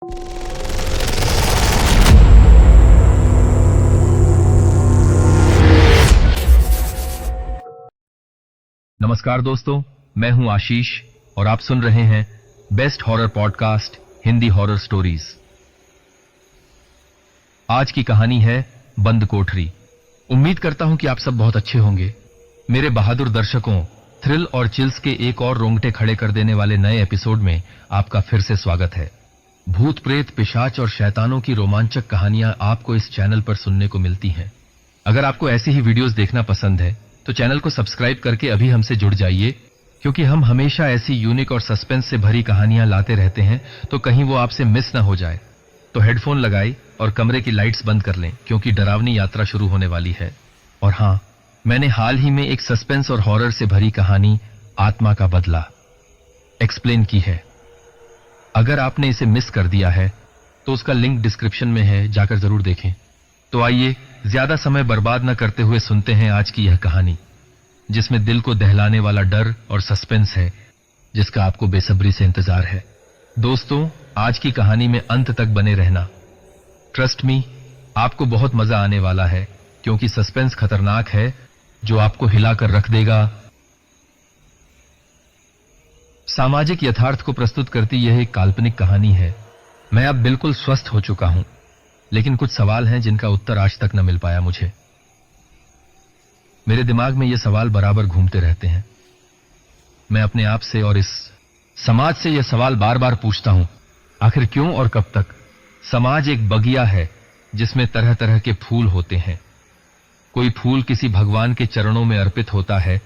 नमस्कार दोस्तों, मैं हूं आशीष और आप सुन रहे हैं best horror podcast Hindi horror stories. आज की कहानी है बंद कोठरी। उम्मीद करता हूं कि आप सब बहुत अच्छे होंगे। मेरे बहादुर दर्शकों, थ्रिल और चिल्स के एक और रोंगटे खड़े कर देने वाले नए एपिसोड में आपका फिर से स्वागत है। भूत प्रेत, पिशाच और शैतानों की रोमांचक कहानियां आपको इस चैनल पर सुनने को मिलती हैं। अगर आपको ऐसी ही वीडियोस देखना पसंद है तो चैनल को सब्सक्राइब करके अभी हमसे जुड़ जाइए, क्योंकि हम हमेशा ऐसी यूनिक और सस्पेंस से भरी कहानियां लाते रहते हैं, तो कहीं वो आपसे मिस ना हो जाए। तो हेडफोन लगाई और कमरे की लाइट्स बंद कर लें, क्योंकि डरावनी यात्रा शुरू होने वाली है। और हाँ, मैंने हाल ही में एक सस्पेंस और हॉरर से भरी कहानी आत्मा का बदला एक्सप्लेन की है। अगर आपने इसे मिस कर दिया है तो उसका लिंक डिस्क्रिप्शन में है, जाकर जरूर देखें। तो आइए ज्यादा समय बर्बाद न करते हुए सुनते हैं आज की यह कहानी, जिसमें दिल को दहलाने वाला डर और सस्पेंस है, जिसका आपको बेसब्री से इंतजार है। दोस्तों, आज की कहानी में अंत तक बने रहना। ट्रस्ट मी, आपको बहुत मजा आने वाला है, क्योंकि सस्पेंस खतरनाक है, जो आपको हिलाकर रख देगा। सामाजिक यथार्थ को प्रस्तुत करती यह एक काल्पनिक कहानी है। मैं अब बिल्कुल स्वस्थ हो चुका हूं, लेकिन कुछ सवाल हैं जिनका उत्तर आज तक न मिल पाया मुझे। मेरे दिमाग में ये सवाल बराबर घूमते रहते हैं। मैं अपने आप से और इस समाज से यह सवाल बार बार पूछता हूं, आखिर क्यों और कब तक? समाज एक बगिया है जिसमें तरह तरह के फूल होते हैं। कोई फूल किसी भगवान के चरणों में अर्पित होता है,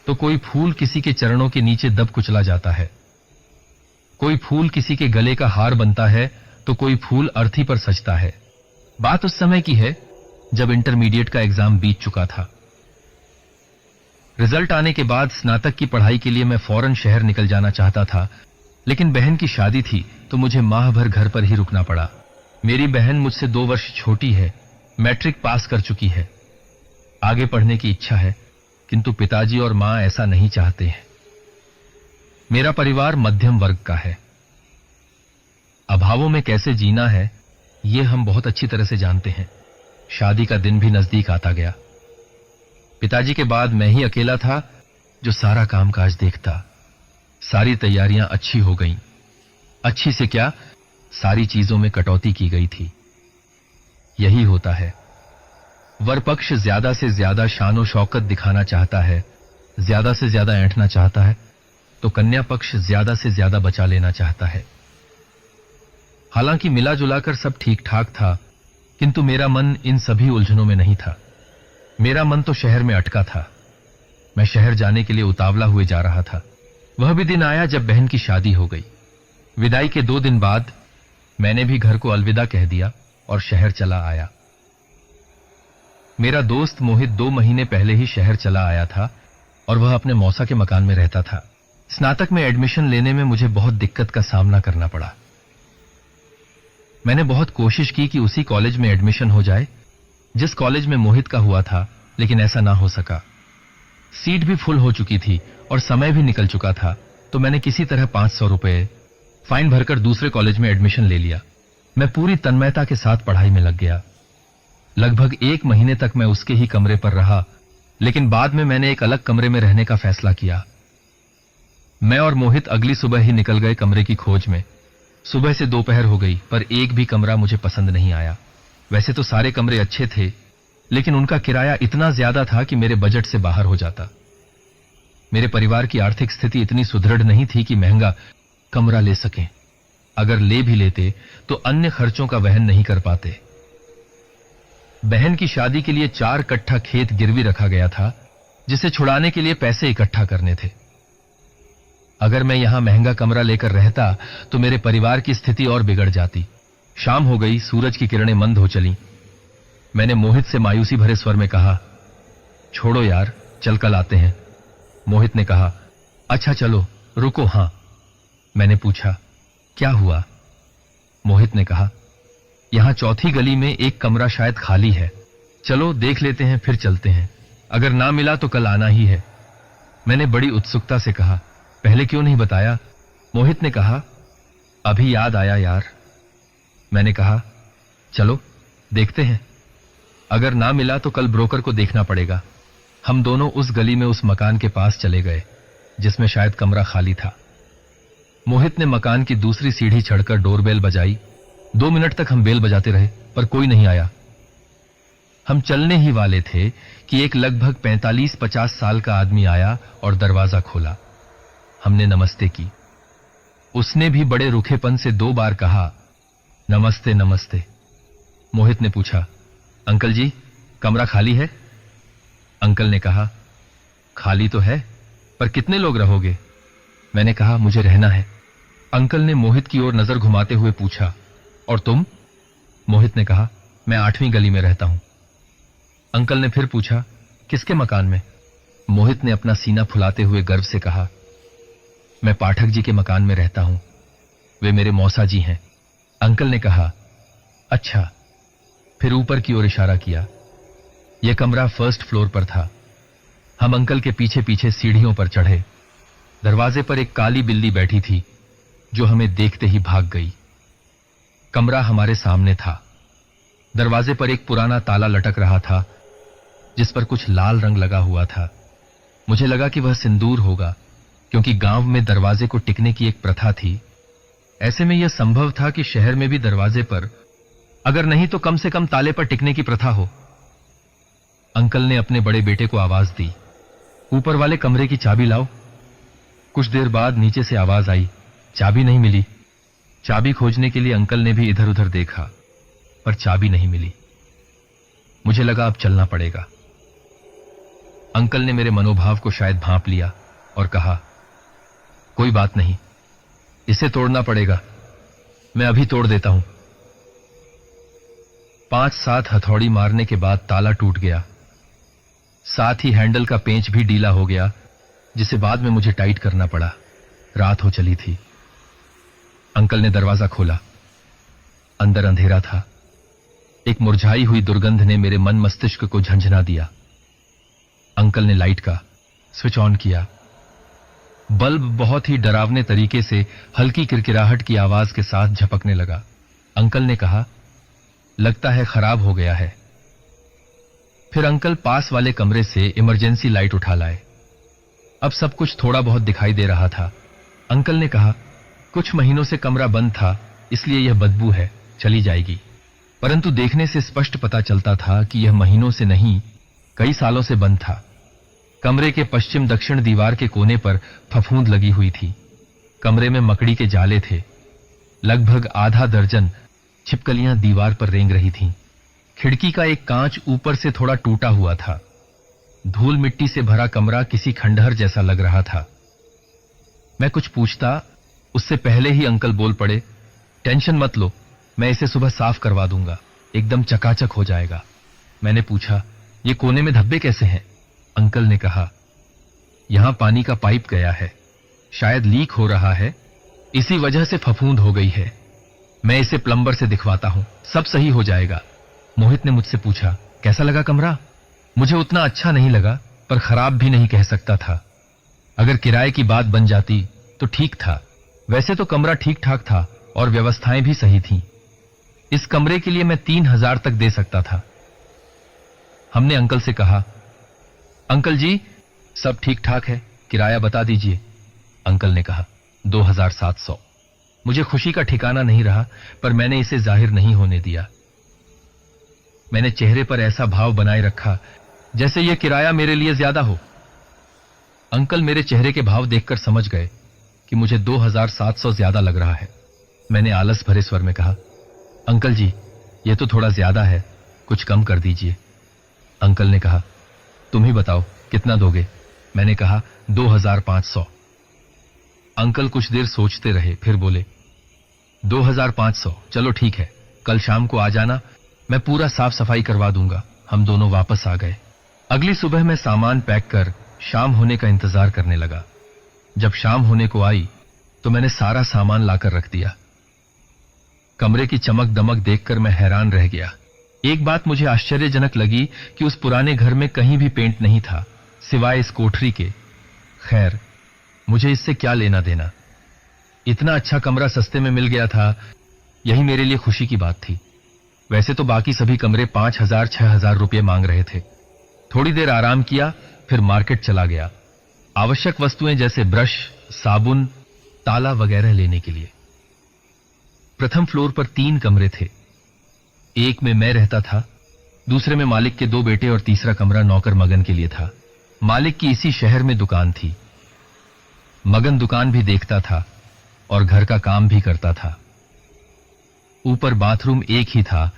तो कोई फूल किसी के चरणों के नीचे दब कुचला जाता है। कोई फूल किसी के गले का हार बनता है, तो कोई फूल अर्थी पर सजता है। बात उस समय की है जब इंटरमीडिएट का एग्जाम बीत चुका था। रिजल्ट आने के बाद स्नातक की पढ़ाई के लिए मैं फौरन शहर निकल जाना चाहता था, लेकिन बहन की शादी थी, तो मुझे माह भर घर पर ही रुकना पड़ा। मेरी बहन मुझसे 2 वर्ष छोटी है, मैट्रिक पास कर चुकी है। आगे पढ़ने की इच्छा है, किंतु पिताजी और मां ऐसा नहीं चाहते हैं। मेरा परिवार मध्यम वर्ग का है। अभावों में कैसे जीना है, ये हम बहुत अच्छी तरह से जानते हैं। शादी का दिन भी नजदीक आता गया। पिताजी के बाद मैं ही अकेला था जो सारा कामकाज देखता। सारी तैयारियां अच्छी हो गईं। अच्छी से क्या, सारी चीजों में कटौती की गई थी। यही होता है, वर पक्ष ज्यादा से ज्यादा शानो शौकत दिखाना चाहता है, ज्यादा से ज्यादा ऐंठना चाहता है, तो कन्या पक्ष ज्यादा से ज्यादा बचा लेना चाहता है। हालांकि मिला जुलाकर सब ठीक ठाक था, किंतु मेरा मन इन सभी उलझनों में नहीं था। मेरा मन तो शहर में अटका था। मैं शहर जाने के लिए उतावला हुए जा रहा था। वह भी दिन आया जब बहन की शादी हो गई। विदाई के 2 दिन बाद मैंने भी घर को अलविदा कह दिया और शहर चला आया। मेरा दोस्त मोहित 2 महीने पहले ही शहर चला आया था और वह अपने मौसा के मकान में रहता था। स्नातक में एडमिशन लेने में मुझे बहुत दिक्कत का सामना करना पड़ा। मैंने बहुत कोशिश की कि उसी कॉलेज में एडमिशन हो जाए जिस कॉलेज में मोहित का हुआ था, लेकिन ऐसा ना हो सका। सीट भी फुल हो चुकी थी और समय भी निकल चुका था, तो मैंने किसी तरह 500 रुपए फाइन भरकर दूसरे कॉलेज में एडमिशन ले लिया। मैं पूरी तन्मयता के साथ पढ़ाई में लग गया। लगभग 1 महीने तक मैं उसके ही कमरे पर रहा, लेकिन बाद में मैंने एक अलग कमरे में रहने का फैसला किया। मैं और मोहित अगली सुबह ही निकल गए कमरे की खोज में। सुबह से दोपहर हो गई, पर एक भी कमरा मुझे पसंद नहीं आया। वैसे तो सारे कमरे अच्छे थे, लेकिन उनका किराया इतना ज्यादा था कि मेरे बजट से बाहर हो जाता। मेरे परिवार की आर्थिक स्थिति इतनी सुदृढ़ नहीं थी कि महंगा कमरा ले सकें। अगर ले भी लेते तो अन्य खर्चों का वहन नहीं कर पाते। बहन की शादी के लिए 4 कट्ठा खेत गिरवी रखा गया था, जिसे छुड़ाने के लिए पैसे इकट्ठा करने थे। अगर मैं यहां महंगा कमरा लेकर रहता तो मेरे परिवार की स्थिति और बिगड़ जाती। शाम हो गई, सूरज की किरणें मंद हो चली। मैंने मोहित से मायूसी भरे स्वर में कहा, छोड़ो यार, चल कल आते हैं। मोहित ने कहा, अच्छा चलो, रुको। हां। मैंने पूछा, क्या हुआ? मोहित ने कहा, यहां चौथी गली में एक कमरा शायद खाली है, चलो देख लेते हैं, फिर चलते हैं। अगर ना मिला तो कल आना ही है। मैंने बड़ी उत्सुकता से कहा, पहले क्यों नहीं बताया? मोहित ने कहा, अभी याद आया यार, मैंने कहा, चलो देखते हैं, अगर ना मिला तो कल ब्रोकर को देखना पड़ेगा। हम दोनों उस गली में उस मकान के पास चले गए जिसमें शायद कमरा खाली था। मोहित ने मकान की दूसरी सीढ़ी चढ़कर डोरबेल बजाई। 2 मिनट तक हम बेल बजाते रहे पर कोई नहीं आया। हम चलने ही वाले थे कि एक लगभग 45-50 साल का आदमी आया और दरवाजा खोला। हमने नमस्ते की। उसने भी बड़े रूखेपन से 2 बार कहा, नमस्ते नमस्ते। मोहित ने पूछा, अंकल जी कमरा खाली है? अंकल ने कहा, खाली तो है पर कितने लोग रहोगे? मैंने कहा, मुझे रहना है। अंकल ने मोहित की ओर नजर घुमाते हुए पूछा, और तुम? मोहित ने कहा, मैं 8वीं गली में रहता हूं। अंकल ने फिर पूछा, किसके मकान में? मोहित ने अपना सीना फुलाते हुए गर्व से कहा, मैं पाठक जी के मकान में रहता हूं, वे मेरे मौसा जी हैं। अंकल ने कहा, अच्छा। फिर ऊपर की ओर इशारा किया। यह कमरा 1st फ्लोर पर था। हम अंकल के पीछे पीछे सीढ़ियों पर चढ़े। दरवाजे पर एक काली बिल्ली बैठी थी जो हमें देखते ही भाग गई। कमरा हमारे सामने था। दरवाजे पर एक पुराना ताला लटक रहा था जिस पर कुछ लाल रंग लगा हुआ था। मुझे लगा कि वह सिंदूर होगा क्योंकि गांव में दरवाजे को टिकने की एक प्रथा थी। ऐसे में यह संभव था कि शहर में भी दरवाजे पर, अगर नहीं तो कम से कम ताले पर टिकने की प्रथा हो। अंकल ने अपने बड़े बेटे को आवाज दी, ऊपर वाले कमरे की चाबी लाओ। कुछ देर बाद नीचे से आवाज आई, चाबी नहीं मिली। चाबी खोजने के लिए अंकल ने भी इधर उधर देखा पर चाबी नहीं मिली। मुझे लगा अब चलना पड़ेगा। अंकल ने मेरे मनोभाव को शायद भांप लिया और कहा, कोई बात नहीं, इसे तोड़ना पड़ेगा, मैं अभी तोड़ देता हूं। 5-7 हथौड़ी मारने के बाद ताला टूट गया। साथ ही हैंडल का पेंच भी ढीला हो गया जिसे बाद में मुझे टाइट करना पड़ा। रात हो चली थी। अंकल ने दरवाजा खोला। अंदर अंधेरा था। एक मुरझाई हुई दुर्गंध ने मेरे मन मस्तिष्क को झंझना दिया। अंकल ने लाइट का स्विच ऑन किया। बल्ब बहुत ही डरावने तरीके से हल्की किरकिराहट की आवाज के साथ झपकने लगा। अंकल ने कहा, लगता है खराब हो गया है। फिर अंकल पास वाले कमरे से इमरजेंसी लाइट उठा लाए। अब सब कुछ थोड़ा बहुत दिखाई दे रहा था। अंकल ने कहा, कुछ महीनों से कमरा बंद था इसलिए यह बदबू है, चली जाएगी। परंतु देखने से स्पष्ट पता चलता था कि यह महीनों से नहीं, कई सालों से बंद था। कमरे के पश्चिम दक्षिण दीवार के कोने पर फफूंद लगी हुई थी। कमरे में मकड़ी के जाले थे। लगभग आधा दर्जन छिपकलियां दीवार पर रेंग रही थीं। खिड़की का एक कांच ऊपर से थोड़ा टूटा हुआ था। धूल मिट्टी से भरा कमरा किसी खंडहर जैसा लग रहा था। मैं कुछ पूछता उससे पहले ही अंकल बोल पड़े, टेंशन मत लो, मैं इसे सुबह साफ करवा दूंगा, एकदम चकाचक हो जाएगा। मैंने पूछा, ये कोने में धब्बे कैसे हैं? अंकल ने कहा, यहां पानी का पाइप गया है, शायद लीक हो रहा है, इसी वजह से फफूंद हो गई है। मैं इसे प्लम्बर से दिखवाता हूं, सब सही हो जाएगा। मोहित ने मुझसे पूछा, कैसा लगा कमरा? मुझे उतना अच्छा नहीं लगा पर खराब भी नहीं कह सकता था। अगर किराए की बात बन जाती तो ठीक था। वैसे तो कमरा ठीक ठाक था और व्यवस्थाएं भी सही थीं। इस कमरे के लिए मैं 3000 तक दे सकता था। हमने अंकल से कहा, अंकल जी सब ठीक ठाक है, किराया बता दीजिए। अंकल ने कहा, 2700। मुझे खुशी का ठिकाना नहीं रहा पर मैंने इसे जाहिर नहीं होने दिया। मैंने चेहरे पर ऐसा भाव बनाए रखा जैसे यह किराया मेरे लिए ज्यादा हो। अंकल मेरे चेहरे के भाव देखकर समझ गए कि मुझे 2700 ज्यादा लग रहा है। मैंने आलस भरे स्वर में कहा, अंकल जी यह तो थोड़ा ज्यादा है, कुछ कम कर दीजिए। अंकल ने कहा, तुम ही बताओ कितना दोगे? मैंने कहा, 2500। अंकल कुछ देर सोचते रहे, फिर बोले, 2500 चलो ठीक है, कल शाम को आ जाना, मैं पूरा साफ सफाई करवा दूंगा। हम दोनों वापस आ गए। अगली सुबह मैं सामान पैक कर शाम होने का इंतजार करने लगा। जब शाम होने को आई तो मैंने सारा सामान लाकर रख दिया। कमरे की चमक दमक देखकर मैं हैरान रह गया। एक बात मुझे आश्चर्यजनक लगी कि उस पुराने घर में कहीं भी पेंट नहीं था सिवाय इस कोठरी के। खैर, मुझे इससे क्या लेना देना। इतना अच्छा कमरा सस्ते में मिल गया था यही मेरे लिए खुशी की बात थी। वैसे तो बाकी सभी कमरे 5,000-6,000 रुपये मांग रहे थे। थोड़ी देर आराम किया, फिर मार्केट चला गया आवश्यक वस्तुएं जैसे ब्रश, साबुन, ताला वगैरह लेने के लिए। प्रथम फ्लोर पर 3 कमरे थे। एक में मैं रहता था, दूसरे में मालिक के 2 बेटे और तीसरा कमरा नौकर मगन के लिए था। मालिक की इसी शहर में दुकान थी। मगन दुकान भी देखता था और घर का काम भी करता था। ऊपर बाथरूम एक ही था,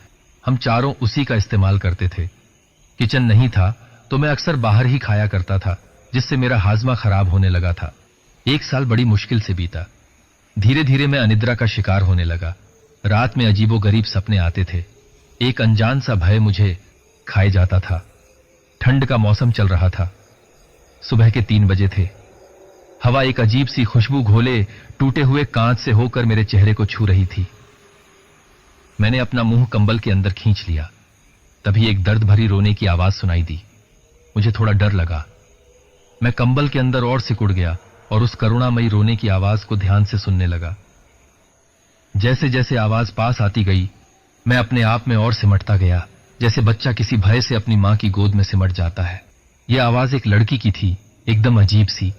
हम चारों उसी का इस्तेमाल करते थे। किचन नहीं था तो मैं अक्सर बाहर ही खाया करता था, जिससे मेरा हाजमा खराब होने लगा था। 1 साल बड़ी मुश्किल से बीता। धीरे धीरे मैं अनिद्रा का शिकार होने लगा। रात में अजीबोगरीब सपने आते थे। एक अनजान सा भय मुझे खाए जाता था। ठंड का मौसम चल रहा था। सुबह के 3 बजे थे। हवा एक अजीब सी खुशबू घोले टूटे हुए कांच से होकर मेरे चेहरे को छू रही थी। मैंने अपना मुंह कंबल के अंदर खींच लिया। तभी एक दर्द भरी रोने की आवाज सुनाई दी। मुझे थोड़ा डर लगा। मैं कंबल के अंदर और सिकुड़ गया और उस करुणामयी रोने की आवाज को ध्यान से सुनने लगा। जैसे जैसे आवाज पास आती गई, मैं अपने आप में और सिमटता गया, जैसे बच्चा किसी भय से अपनी मां की गोद में सिमट जाता है। यह आवाज एक लड़की की थी, एकदम अजीब सी।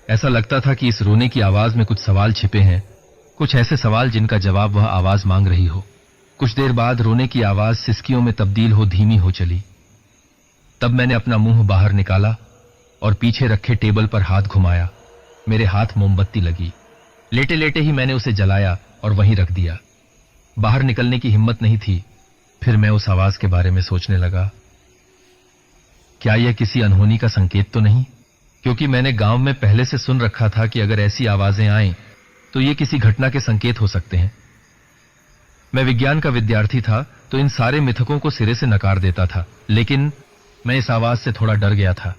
ऐसा लगता था कि इस रोने की आवाज में कुछ सवाल छिपे हैं, कुछ ऐसे सवाल जिनका जवाब वह आवाज मांग रही हो। कुछ देर बाद रोने की आवाज सिसकियों में तब्दील हो धीमी हो चली। तब मैंने अपना मुंह बाहर निकाला और पीछे रखे टेबल पर हाथ घुमाया। मेरे हाथ मोमबत्ती लगी। लेटे लेटे ही मैंने उसे जलाया और वहीं रख दिया। बाहर निकलने की हिम्मत नहीं थी। फिर मैं उस आवाज के बारे में सोचने लगा, क्या यह किसी अनहोनी का संकेत तो नहीं? क्योंकि मैंने गांव में पहले से सुन रखा था कि अगर ऐसी आवाजें आएं तो ये किसी घटना के संकेत हो सकते हैं। मैं विज्ञान का विद्यार्थी था तो इन सारे मिथकों को सिरे से नकार देता था, लेकिन मैं इस आवाज से थोड़ा डर गया था।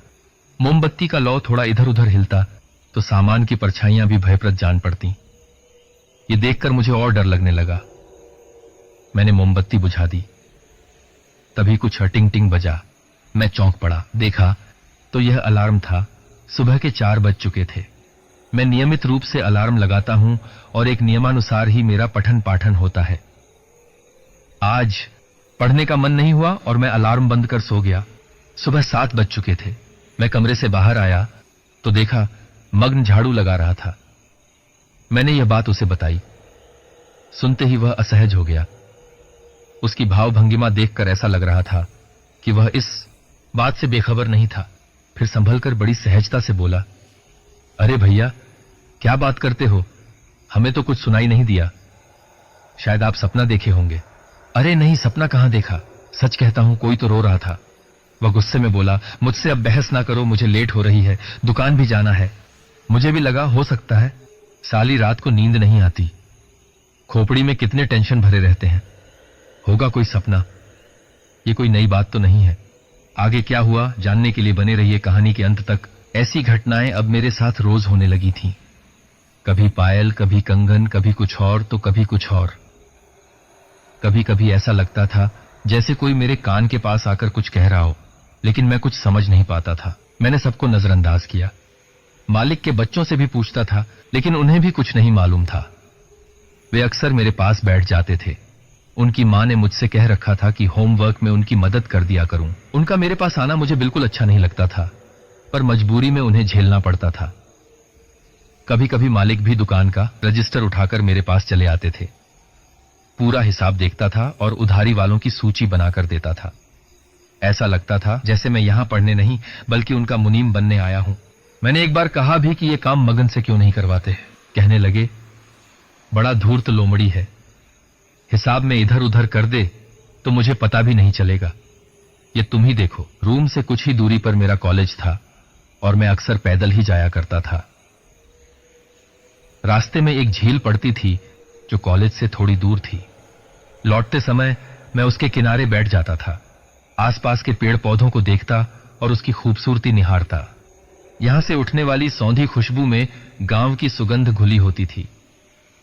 मोमबत्ती का लौ थोड़ा इधर उधर हिलता तो सामान की परछाइयां भी भयप्रद जान पड़ती। ये देखकर मुझे और डर लगने लगा। मैंने मोमबत्ती बुझा दी। तभी कुछ टिंग टिंग बजा। मैं चौंक पड़ा। देखा तो यह अलार्म था। सुबह के 4 बज चुके थे। मैं नियमित रूप से अलार्म लगाता हूं और एक नियमानुसार ही मेरा पठन पाठन होता है। आज पढ़ने का मन नहीं हुआ और मैं अलार्म बंद कर सो गया। सुबह 7 बज चुके थे। मैं कमरे से बाहर आया तो देखा मग्न झाड़ू लगा रहा था। मैंने यह बात उसे बताई। सुनते ही वह असहज हो गया। उसकी भावभंगिमा देखकर ऐसा लग रहा था कि वह इस बात से बेखबर नहीं था। फिर संभलकर बड़ी सहजता से बोला, अरे भैया, क्या बात करते हो? हमें तो कुछ सुनाई नहीं दिया। शायद आप सपना देखे होंगे। अरे नहीं, सपना कहां देखा, सच कहता हूं, कोई तो रो रहा था। वह गुस्से में बोला, मुझसे अब बहस ना करो, मुझे लेट हो रही है, दुकान भी जाना है। मुझे भी लगा हो सकता है साली रात को नींद नहीं आती। खोपड़ी में कितने टेंशन भरे रहते हैं। होगा कोई सपना। ये कोई नई बात तो नहीं है। आगे क्या हुआ जानने के लिए बने रहिए कहानी के अंत तक। ऐसी घटनाएं अब मेरे साथ रोज होने लगी थीं। कभी पायल, कभी कंगन, कभी कुछ और तो कभी कुछ और। कभी कभी ऐसा लगता था जैसे कोई मेरे कान के पास आकर कुछ कह रहा हो, लेकिन मैं कुछ समझ नहीं पाता था। मैंने सबको नजरअंदाज किया। मालिक के बच्चों से भी पूछता था, लेकिन उन्हें भी कुछ नहीं मालूम था। वे अक्सर मेरे पास बैठ जाते थे। उनकी मां ने मुझसे कह रखा था कि होमवर्क में उनकी मदद कर दिया करूं। उनका मेरे पास आना मुझे बिल्कुल अच्छा नहीं लगता था, पर मजबूरी में उन्हें झेलना पड़ता था। कभी कभी मालिक भी दुकान का रजिस्टर उठाकर मेरे पास चले आते थे। पूरा हिसाब देखता था और उधारी वालों की सूची बनाकर देता था। ऐसा लगता था जैसे मैं यहां पढ़ने नहीं बल्कि उनका मुनीम बनने आया हूं। मैंने एक बार कहा भी कि यह काम मगन से क्यों नहीं करवाते। कहने लगे, बड़ा धूर्त लोमड़ी है, हिसाब में इधर उधर कर दे तो मुझे पता भी नहीं चलेगा। ये तुम ही देखो। रूम से कुछ ही दूरी पर मेरा कॉलेज था और मैं अक्सर पैदल ही जाया करता था। रास्ते में एक झील पड़ती थी जो कॉलेज से थोड़ी दूर थी। लौटते समय मैं उसके किनारे बैठ जाता था। आसपास के पेड़ पौधों को देखता और उसकी खूबसूरती निहारता। यहां से उठने वाली सौंधी खुशबू में गांव की सुगंध घुली होती थी।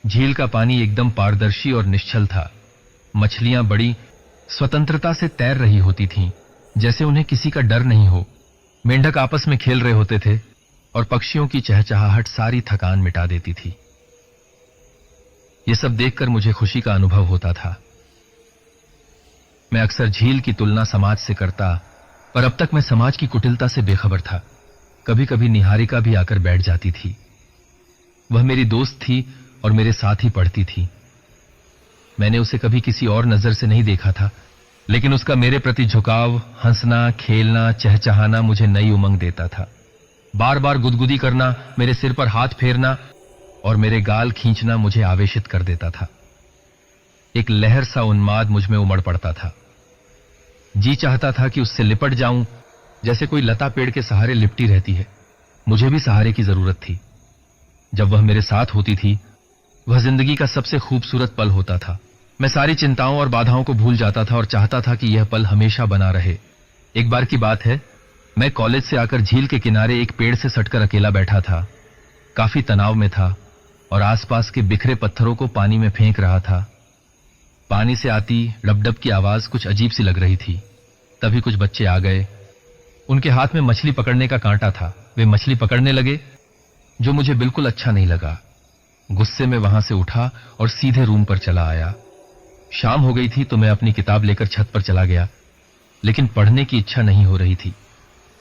झील का पानी एकदम पारदर्शी और निश्चल था। मछलियां बड़ी स्वतंत्रता से तैर रही होती थीं, जैसे उन्हें किसी का डर नहीं हो। मेंढक आपस में खेल रहे होते थे और पक्षियों की चहचहाहट सारी थकान मिटा देती थी। ये सब देखकर मुझे खुशी का अनुभव होता था। मैं अक्सर झील की तुलना समाज से करता, पर अब तक मैं समाज की कुटिलता से बेखबर था। कभी कभी निहारिका भी आकर बैठ जाती थी। वह मेरी दोस्त थी और मेरे साथ ही पढ़ती थी। मैंने उसे कभी किसी और नजर से नहीं देखा था, लेकिन उसका मेरे प्रति झुकाव, हंसना, खेलना, चहचहाना मुझे नई उमंग देता था। बार बार गुदगुदी करना, मेरे सिर पर हाथ फेरना और मेरे गाल खींचना मुझे आवेशित कर देता था। एक लहर सा उन्माद मुझ में उमड़ पड़ता था। जी चाहता था कि उससे लिपट जाऊं, जैसे कोई लता पेड़ के सहारे लिपटी रहती है। मुझे भी सहारे की जरूरत थी। जब वह मेरे साथ होती थी, वह जिंदगी का सबसे खूबसूरत पल होता था। मैं सारी चिंताओं और बाधाओं को भूल जाता था और चाहता था कि यह पल हमेशा बना रहे। एक बार की बात है, मैं कॉलेज से आकर झील के किनारे एक पेड़ से सटकर अकेला बैठा था। काफी तनाव में था और आसपास के बिखरे पत्थरों को पानी में फेंक रहा था। पानी से आती डब-डब की आवाज कुछ अजीब सी लग रही थी। तभी कुछ बच्चे आ गए। उनके हाथ में मछली पकड़ने का कांटा था। वे मछली पकड़ने लगे, जो मुझे बिल्कुल अच्छा नहीं लगा। गुस्से में वहां से उठा और सीधे रूम पर चला आया। शाम हो गई थी तो मैं अपनी किताब लेकर छत पर चला गया, लेकिन पढ़ने की इच्छा नहीं हो रही थी।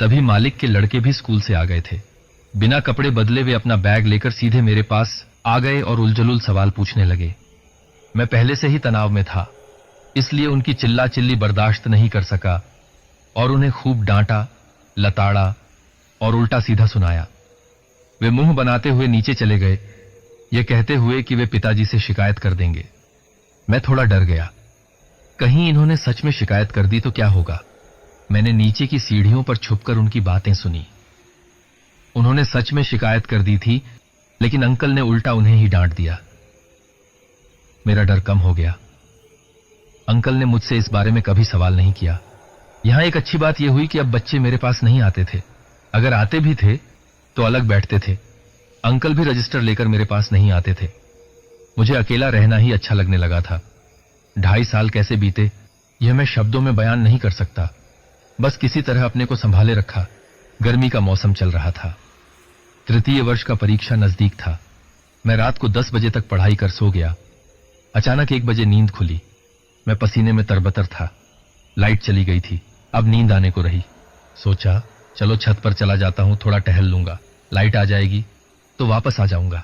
तभी मालिक के लड़के भी स्कूल से आ गए थे। बिना कपड़े बदले वे अपना बैग लेकर सीधे मेरे पास आ गए और उलझुल सवाल पूछने लगे। मैं पहले से ही तनाव में था, इसलिए उनकी चिल्ला चिल्ली बर्दाश्त नहीं कर सका और उन्हें खूब डांटा, लताड़ा और उल्टा सीधा सुनाया। वे मुंह बनाते हुए नीचे चले गए, ये कहते हुए कि वे पिताजी से शिकायत कर देंगे। मैं थोड़ा डर गया, कहीं इन्होंने सच में शिकायत कर दी तो क्या होगा। मैंने नीचे की सीढ़ियों पर छुपकर उनकी बातें सुनी। उन्होंने सच में शिकायत कर दी थी, लेकिन अंकल ने उल्टा उन्हें ही डांट दिया। मेरा डर कम हो गया। अंकल ने मुझसे इस बारे में कभी सवाल नहीं किया। यहां एक अच्छी बात यह हुई कि अब बच्चे मेरे पास नहीं आते थे। अगर आते भी थे तो अलग बैठते थे। अंकल भी रजिस्टर लेकर मेरे पास नहीं आते थे। मुझे अकेला रहना ही अच्छा लगने लगा था। 2.5 साल कैसे बीते यह मैं शब्दों में बयान नहीं कर सकता। बस किसी तरह अपने को संभाले रखा। गर्मी का मौसम चल रहा था। तृतीय वर्ष का परीक्षा नजदीक था। मैं रात को 10 बजे तक पढ़ाई कर सो गया। अचानक 1 बजे नींद खुली। मैं पसीने में तरबतर था। लाइट चली गई थी। अब नींद आने को रही। सोचा चलो छत पर चला जाता हूं, थोड़ा टहल लूंगा। लाइट आ जाएगी तो वापस आ जाऊंगा।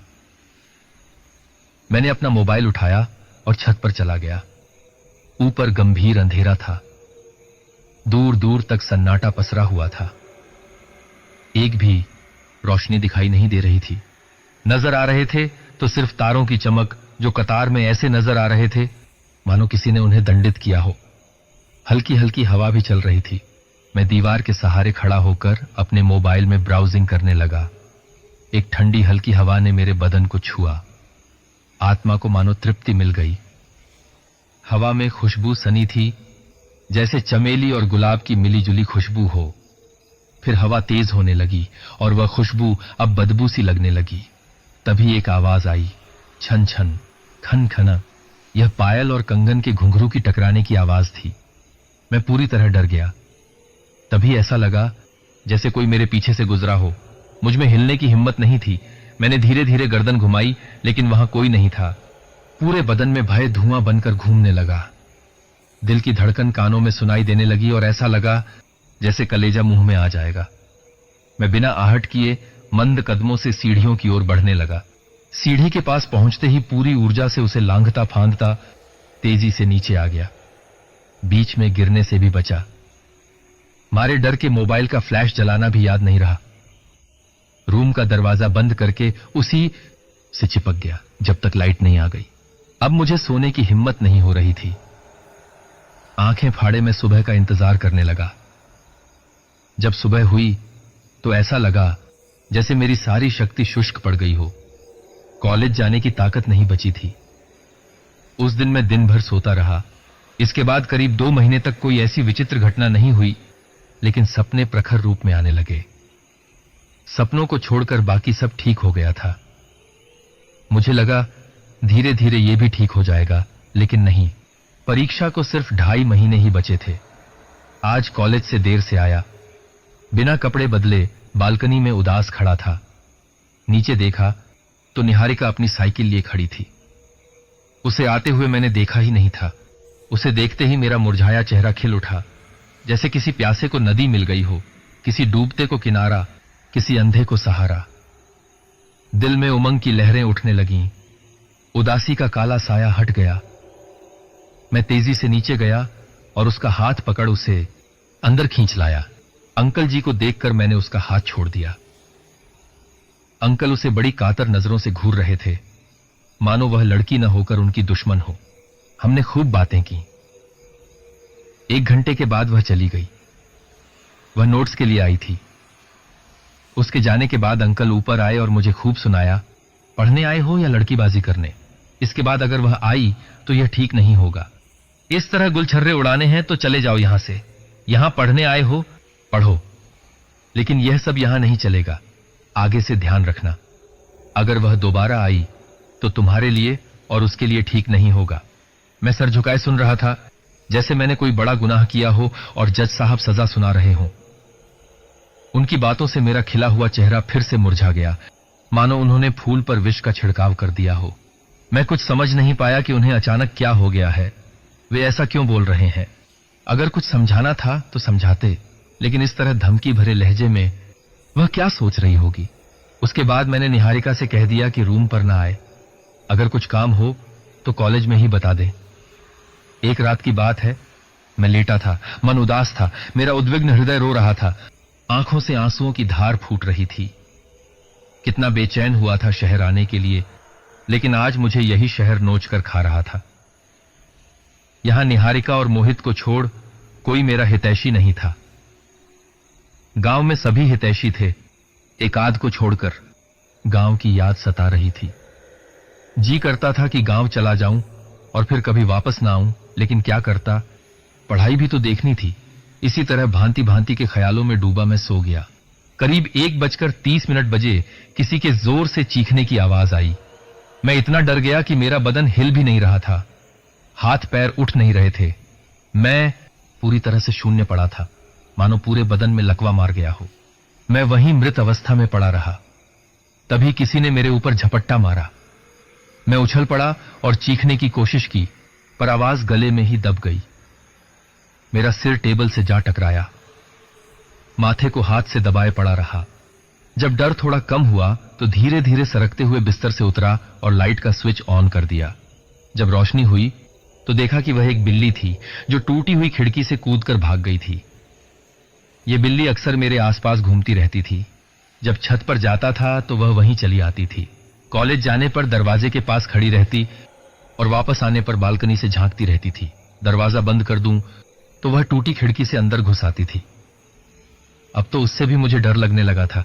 मैंने अपना मोबाइल उठाया और छत पर चला गया। ऊपर गंभीर अंधेरा था। दूर दूर तक सन्नाटा पसरा हुआ था। एक भी रोशनी दिखाई नहीं दे रही थी। नजर आ रहे थे तो सिर्फ तारों की चमक, जो कतार में ऐसे नजर आ रहे थे मानो किसी ने उन्हें दंडित किया हो। हल्की हल्की हवा भी चल रही थी। मैं दीवार के सहारे खड़ा होकर अपने मोबाइल में ब्राउजिंग करने लगा। एक ठंडी हल्की हवा ने मेरे बदन को छुआ। आत्मा को मानो तृप्ति मिल गई। हवा में खुशबू सनी थी, जैसे चमेली और गुलाब की मिलीजुली खुशबू हो। फिर हवा तेज होने लगी और वह खुशबू अब बदबू सी लगने लगी। तभी एक आवाज आई, छन छन, खन खना। यह पायल और कंगन के घुंघरू की टकराने की आवाज थी। मैं पूरी तरह डर गया। तभी ऐसा लगा जैसे कोई मेरे पीछे से गुजरा हो। मुझ में हिलने की हिम्मत नहीं थी। मैंने धीरे धीरे गर्दन घुमाई, लेकिन वहां कोई नहीं था। पूरे बदन में भय धुआं बनकर घूमने लगा। दिल की धड़कन कानों में सुनाई देने लगी और ऐसा लगा जैसे कलेजा मुंह में आ जाएगा। मैं बिना आहट किए मंद कदमों से सीढ़ियों की ओर बढ़ने लगा। सीढ़ी के पास पहुंचते ही पूरी ऊर्जा से उसे लांघता फांदता तेजी से नीचे आ गया। बीच में गिरने से भी बचा। मारे डर के मोबाइल का फ्लैश जलाना भी याद नहीं रहा। रूम का दरवाजा बंद करके उसी से चिपक गया जब तक लाइट नहीं आ गई। अब मुझे सोने की हिम्मत नहीं हो रही थी। आंखें फाड़े मैं सुबह का इंतजार करने लगा। जब सुबह हुई तो ऐसा लगा जैसे मेरी सारी शक्ति शुष्क पड़ गई हो। कॉलेज जाने की ताकत नहीं बची थी। उस दिन मैं दिन भर सोता रहा। इसके बाद करीब 2 महीने तक कोई ऐसी विचित्र घटना नहीं हुई, लेकिन सपने प्रखर रूप में आने लगे। सपनों को छोड़कर बाकी सब ठीक हो गया था। मुझे लगा धीरे धीरे ये भी ठीक हो जाएगा, लेकिन नहीं। परीक्षा को सिर्फ 2.5 महीने ही बचे थे। आज कॉलेज से देर से आया। बिना कपड़े बदले बालकनी में उदास खड़ा था। नीचे देखा तो निहारिका अपनी साइकिल लिए खड़ी थी। उसे आते हुए मैंने देखा ही नहीं था। उसे देखते ही मेरा मुरझाया चेहरा खिल उठा, जैसे किसी प्यासे को नदी मिल गई हो, किसी डूबते को किनारा, किसी अंधे को सहारा। दिल में उमंग की लहरें उठने लगीं, उदासी का काला साया हट गया। मैं तेजी से नीचे गया और उसका हाथ पकड़ उसे अंदर खींच लाया। अंकल जी को देखकर मैंने उसका हाथ छोड़ दिया। अंकल उसे बड़ी कातर नजरों से घूर रहे थे, मानो वह लड़की न होकर उनकी दुश्मन हो। हमने खूब बातें की। 1 घंटे के बाद वह चली गई। वह नोट्स के लिए आई थी। उसके जाने के बाद अंकल ऊपर आए और मुझे खूब सुनाया, पढ़ने आए हो या लड़कीबाजी करने? इसके बाद अगर वह आई तो यह ठीक नहीं होगा। इस तरह गुलछर्रे उड़ाने हैं तो चले जाओ यहां से। यहां पढ़ने आए हो, पढ़ो, लेकिन यह सब यहां नहीं चलेगा। आगे से ध्यान रखना। अगर वह दोबारा आई तो तुम्हारे लिए और उसके लिए ठीक नहीं होगा। मैं सर झुकाए सुन रहा था, जैसे मैंने कोई बड़ा गुनाह किया हो और जज साहब सजा सुना रहे हों। उनकी बातों से मेरा खिला हुआ चेहरा फिर से मुरझा गया, मानो उन्होंने फूल पर विष का छिड़काव कर दिया हो। मैं कुछ समझ नहीं पाया कि उन्हें अचानक क्या हो गया है, वे ऐसा क्यों बोल रहे हैं। अगर कुछ समझाना था तो समझाते, लेकिन इस तरह धमकी भरे लहजे में वह क्या सोच रही होगी। उसके बाद मैंने निहारिका से कह दिया कि रूम पर ना आए। अगर कुछ काम हो तो कॉलेज में ही बता दे। एक रात की बात है, मैं लेटा था, मन उदास था, मेरा उद्विग्न हृदय रो रहा था, आंखों से आंसुओं की धार फूट रही थी। कितना बेचैन हुआ था शहर आने के लिए, लेकिन आज मुझे यही शहर नोच कर खा रहा था। यहां निहारिका और मोहित को छोड़ कोई मेरा हितैषी नहीं था। गांव में सभी हितैषी थे, एक आध को छोड़कर। गांव की याद सता रही थी। जी करता था कि गांव चला जाऊं और फिर कभी वापस ना आऊं, लेकिन क्या करता, पढ़ाई भी तो देखनी थी। इसी तरह भांति भांति के ख्यालों में डूबा मैं सो गया। करीब 1:30 बजे किसी के जोर से चीखने की आवाज आई। मैं इतना डर गया कि मेरा बदन हिल भी नहीं रहा था, हाथ पैर उठ नहीं रहे थे। मैं पूरी तरह से शून्य पड़ा था, मानो पूरे बदन में लकवा मार गया हो। मैं वहीं मृत अवस्था में पड़ा रहा। तभी किसी ने मेरे ऊपर झपट्टा मारा। मैं उछल पड़ा और चीखने की कोशिश की, पर आवाज गले में ही दब गई। मेरा सिर टेबल से जा टकराया, माथे को हाथ से दबाए पड़ा रहा। जब डर थोड़ा कम हुआ तो धीरे धीरे सरकते हुए बिस्तर से उतरा और लाइट का स्विच ऑन कर दिया। जब रोशनी हुई तो देखा कि वह एक बिल्ली थी जो टूटी हुई खिड़की से कूदकर भाग गई थी। यह बिल्ली अक्सर मेरे आसपास घूमती रहती थी। जब छत पर जाता था तो वह वहीं चली आती थी। कॉलेज जाने पर दरवाजे के पास खड़ी रहती और वापस आने पर बालकनी से झांकती रहती थी। दरवाजा बंद कर दूं तो वह टूटी खिड़की से अंदर घुस आती थी। अब तो उससे भी मुझे डर लगने लगा था।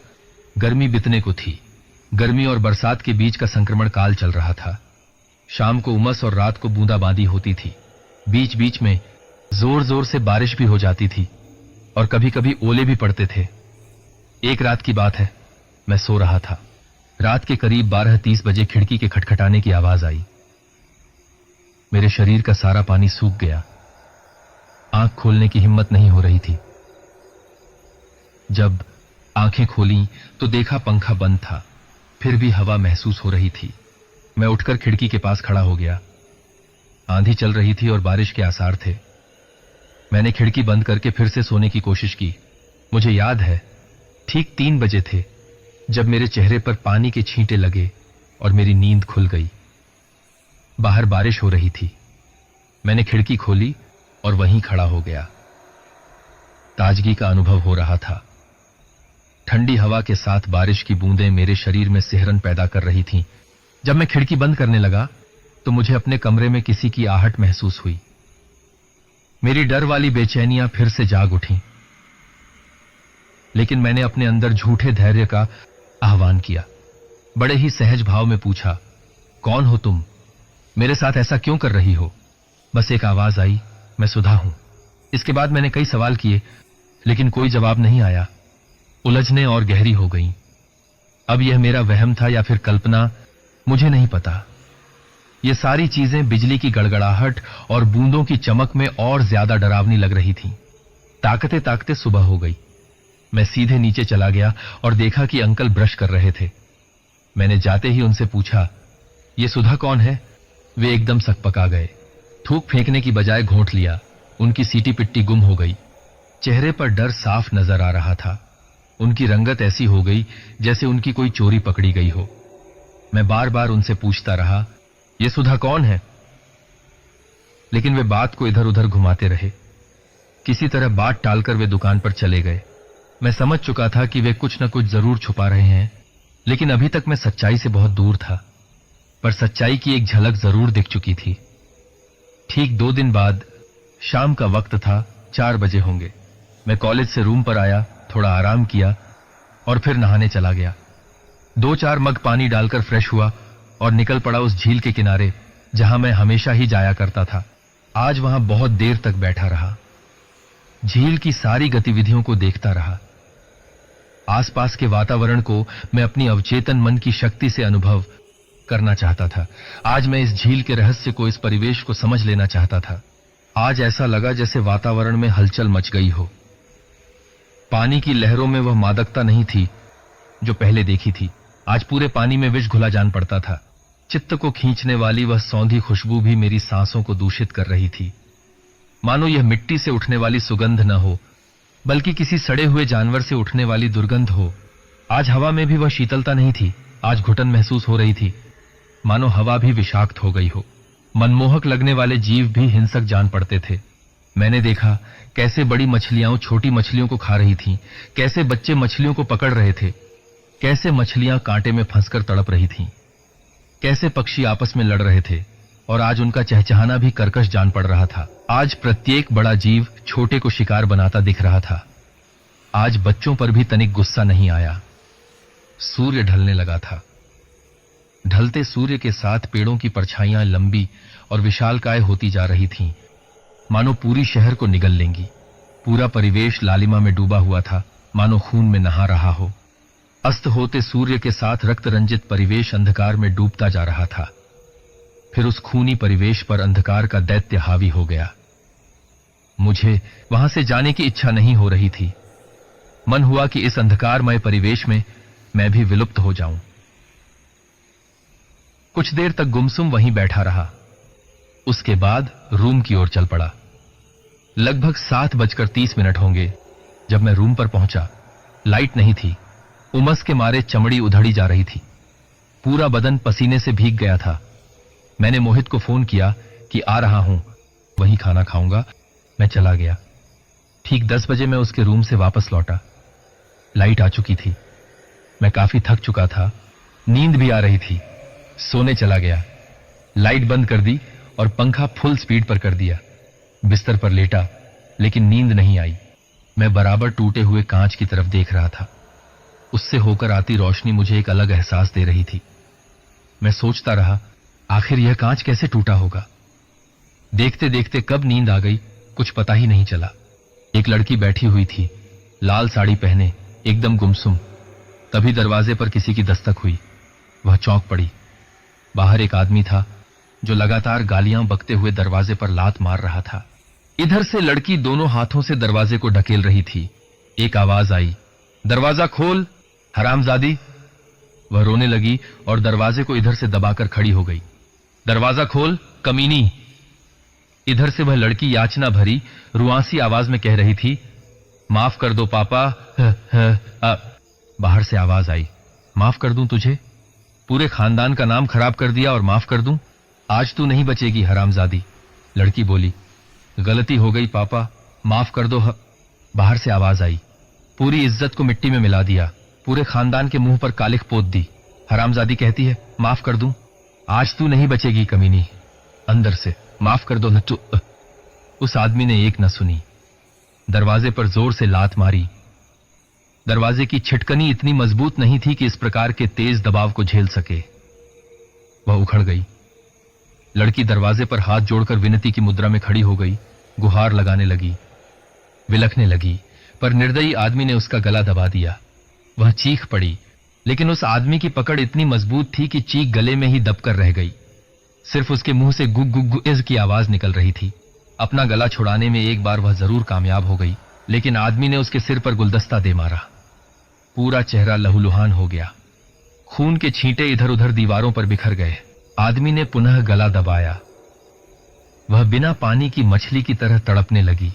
गर्मी बीतने को थी। गर्मी और बरसात के बीच का संक्रमण काल चल रहा था। शाम को उमस और रात को बूंदाबांदी होती थी। बीच बीच में जोर जोर से बारिश भी हो जाती थी और कभी कभी ओले भी पड़ते थे। एक रात की बात है, मैं सो रहा था। रात के करीब 12:30 बजे खिड़की के खटखटाने की आवाज आई। मेरे शरीर का सारा पानी सूख गया। आंख खोलने की हिम्मत नहीं हो रही थी। जब आंखें खोली तो देखा पंखा बंद था, फिर भी हवा महसूस हो रही थी। मैं उठकर खिड़की के पास खड़ा हो गया। आंधी चल रही थी और बारिश के आसार थे। मैंने खिड़की बंद करके फिर से सोने की कोशिश की। मुझे याद है, ठीक 3 बजे थे जब मेरे चेहरे पर पानी के छींटे लगे और मेरी नींद खुल गई। बाहर बारिश हो रही थी। मैंने खिड़की खोली और वहीं खड़ा हो गया। ताजगी का अनुभव हो रहा था। ठंडी हवा के साथ बारिश की बूंदें मेरे शरीर में सिहरन पैदा कर रही थीं। जब मैं खिड़की बंद करने लगा तो मुझे अपने कमरे में किसी की आहट महसूस हुई। मेरी डर वाली बेचैनियां फिर से जाग उठीं। लेकिन मैंने अपने अंदर झूठे धैर्य का आह्वान किया। बड़े ही सहज भाव में पूछा, कौन हो तुम? मेरे साथ ऐसा क्यों कर रही हो? बस एक आवाज आई, मैं सुधा हूं। इसके बाद मैंने कई सवाल किए, लेकिन कोई जवाब नहीं आया। उलझने और गहरी हो गई। अब यह मेरा वहम था या फिर कल्पना, मुझे नहीं पता। ये सारी चीजें बिजली की गड़गड़ाहट और बूंदों की चमक में और ज्यादा डरावनी लग रही थीं। ताकते ताकते सुबह हो गई। मैं सीधे नीचे चला गया और देखा कि अंकल ब्रश कर रहे थे। मैंने जाते ही उनसे पूछा, ये सुधा कौन है? वे एकदम सकपका गए। थूक फेंकने की बजाय घोंट लिया। उनकी सीटी पिट्टी गुम हो गई। चेहरे पर डर साफ नजर आ रहा था। उनकी रंगत ऐसी हो गई जैसे उनकी कोई चोरी पकड़ी गई हो। मैं बार बार उनसे पूछता रहा, ये सुधा कौन है? लेकिन वे बात को इधर उधर घुमाते रहे। किसी तरह बात टालकर वे दुकान पर चले गए। मैं समझ चुका था कि वे कुछ न कुछ जरूर छुपा रहे हैं, लेकिन अभी तक मैं सच्चाई से बहुत दूर था। पर सच्चाई की एक झलक जरूर दिख चुकी थी। ठीक 2 दिन बाद शाम का वक्त था, 4 बजे होंगे। मैं कॉलेज से रूम पर आया, थोड़ा आराम किया और फिर नहाने चला गया। 2-4 मग पानी डालकर फ्रेश हुआ और निकल पड़ा उस झील के किनारे जहां मैं हमेशा ही जाया करता था। आज वहां बहुत देर तक बैठा रहा। झील की सारी गतिविधियों को देखता रहा। आसपास के वातावरण को मैं अपनी अवचेतन मन की शक्ति से अनुभव करना चाहता था। आज मैं इस झील के रहस्य को, इस परिवेश को समझ लेना चाहता था। आज ऐसा लगा जैसे वातावरण में हलचल मच गई हो। पानी की लहरों में वह मादकता नहीं थी जो पहले देखी थी। आज पूरे पानी में विष घुला जान पड़ता था। चित्त को खींचने वाली वह सौंधी खुशबू भी मेरी सांसों को दूषित कर रही थी। मानो यह मिट्टी से उठने वाली सुगंध न हो, बल्कि किसी सड़े हुए जानवर से उठने वाली दुर्गंध हो। आज हवा में भी वह शीतलता नहीं थी। आज घुटन महसूस हो रही थी, मानो हवा भी विषाक्त हो गई हो। मनमोहक लगने वाले जीव भी हिंसक जान पड़ते थे। मैंने देखा कैसे बड़ी मछलियां छोटी मछलियों को खा रही थीं, कैसे बच्चे मछलियों को पकड़ रहे थे, कैसे मछलियां कांटे में फंसकर तड़प रही थीं, कैसे पक्षी आपस में लड़ रहे थे और आज उनका चहचहाना भी कर्कश जान पड़ रहा था। आज प्रत्येक बड़ा जीव छोटे को शिकार बनाता दिख रहा था। आज बच्चों पर भी तनिक गुस्सा नहीं आया। सूर्य ढलने लगा था। ढलते सूर्य के साथ पेड़ों की परछाइयां लंबी और विशालकाय होती जा रही थीं, मानो पूरी शहर को निगल लेंगी। पूरा परिवेश लालिमा में डूबा हुआ था, मानो खून में नहा रहा हो। अस्त होते सूर्य के साथ रक्त रंजित परिवेश अंधकार में डूबता जा रहा था। फिर उस खूनी परिवेश पर अंधकार का दैत्य हावी हो गया। मुझे वहां से जाने की इच्छा नहीं हो रही थी। मन हुआ कि इस अंधकारमय परिवेश में मैं भी विलुप्त हो जाऊं। कुछ देर तक गुमसुम वहीं बैठा रहा। उसके बाद रूम की ओर चल पड़ा। लगभग 7:30 होंगे जब मैं रूम पर पहुंचा। लाइट नहीं थी। उमस के मारे चमड़ी उधड़ी जा रही थी। पूरा बदन पसीने से भीग गया था। मैंने मोहित को फोन किया कि आ रहा हूं, वहीं खाना खाऊंगा। मैं चला गया। ठीक 10 बजे मैं उसके रूम से वापस लौटा। लाइट आ चुकी थी। मैं काफी थक चुका था, नींद भी आ रही थी। सोने चला गया। लाइट बंद कर दी और पंखा फुल स्पीड पर कर दिया। बिस्तर पर लेटा, लेकिन नींद नहीं आई। मैं बराबर टूटे हुए कांच की तरफ देख रहा था। उससे होकर आती रोशनी मुझे एक अलग एहसास दे रही थी। मैं सोचता रहा, आखिर यह कांच कैसे टूटा होगा। देखते देखते कब नींद आ गई कुछ पता ही नहीं चला। एक लड़की बैठी हुई थी, लाल साड़ी पहने, एकदम गुमसुम। तभी दरवाजे पर किसी की दस्तक हुई। वह चौंक पड़ी। बाहर एक आदमी था जो लगातार गालियां बकते हुए दरवाजे पर लात मार रहा था। इधर से लड़की दोनों हाथों से दरवाजे को ढकेल रही थी। एक आवाज आई, दरवाजा खोल हरामजादी। वह रोने लगी और दरवाजे को इधर से दबाकर खड़ी हो गई। दरवाजा खोल कमीनी। इधर से वह लड़की याचना भरी रुआंसी आवाज में कह रही थी, माफ कर दो पापा। बाहर से आवाज आई, माफ कर दूं तुझे? पूरे खानदान का नाम खराब कर दिया और माफ कर दूं? आज तू नहीं बचेगी हरामजादी। लड़की बोली, गलती हो गई पापा, माफ कर दो। बाहर से आवाज आई, पूरी इज्जत को मिट्टी में मिला दिया, पूरे खानदान के मुंह पर कालिख पोत दी। हरामजादी कहती है माफ कर दूं? आज तू नहीं बचेगी कमीनी। अंदर से, माफ कर दो न तू। उस आदमी ने एक न सुनी। दरवाजे पर जोर से लात मारी। दरवाजे की छिटकनी इतनी मजबूत नहीं थी कि इस प्रकार के तेज दबाव को झेल सके। वह उखड़ गई। लड़की दरवाजे पर हाथ जोड़कर विनती की मुद्रा में खड़ी हो गई। गुहार लगाने लगी, विलखने लगी, पर निर्दयी आदमी ने उसका गला दबा दिया। वह चीख पड़ी, लेकिन उस आदमी की पकड़ इतनी मजबूत थी कि चीख गले में ही दबकर रह गई। सिर्फ उसके मुंह से गुग गुग गुग की आवाज निकल रही थी। अपना गला छुड़ाने में एक बार वह जरूर कामयाब हो गई, लेकिन आदमी ने उसके सिर पर गुलदस्ता दे मारा। पूरा चेहरा लहूलुहान हो गया। खून के छींटे इधर उधर दीवारों पर बिखर गए। आदमी ने पुनः गला दबाया। वह बिना पानी की मछली की तरह तड़पने लगी।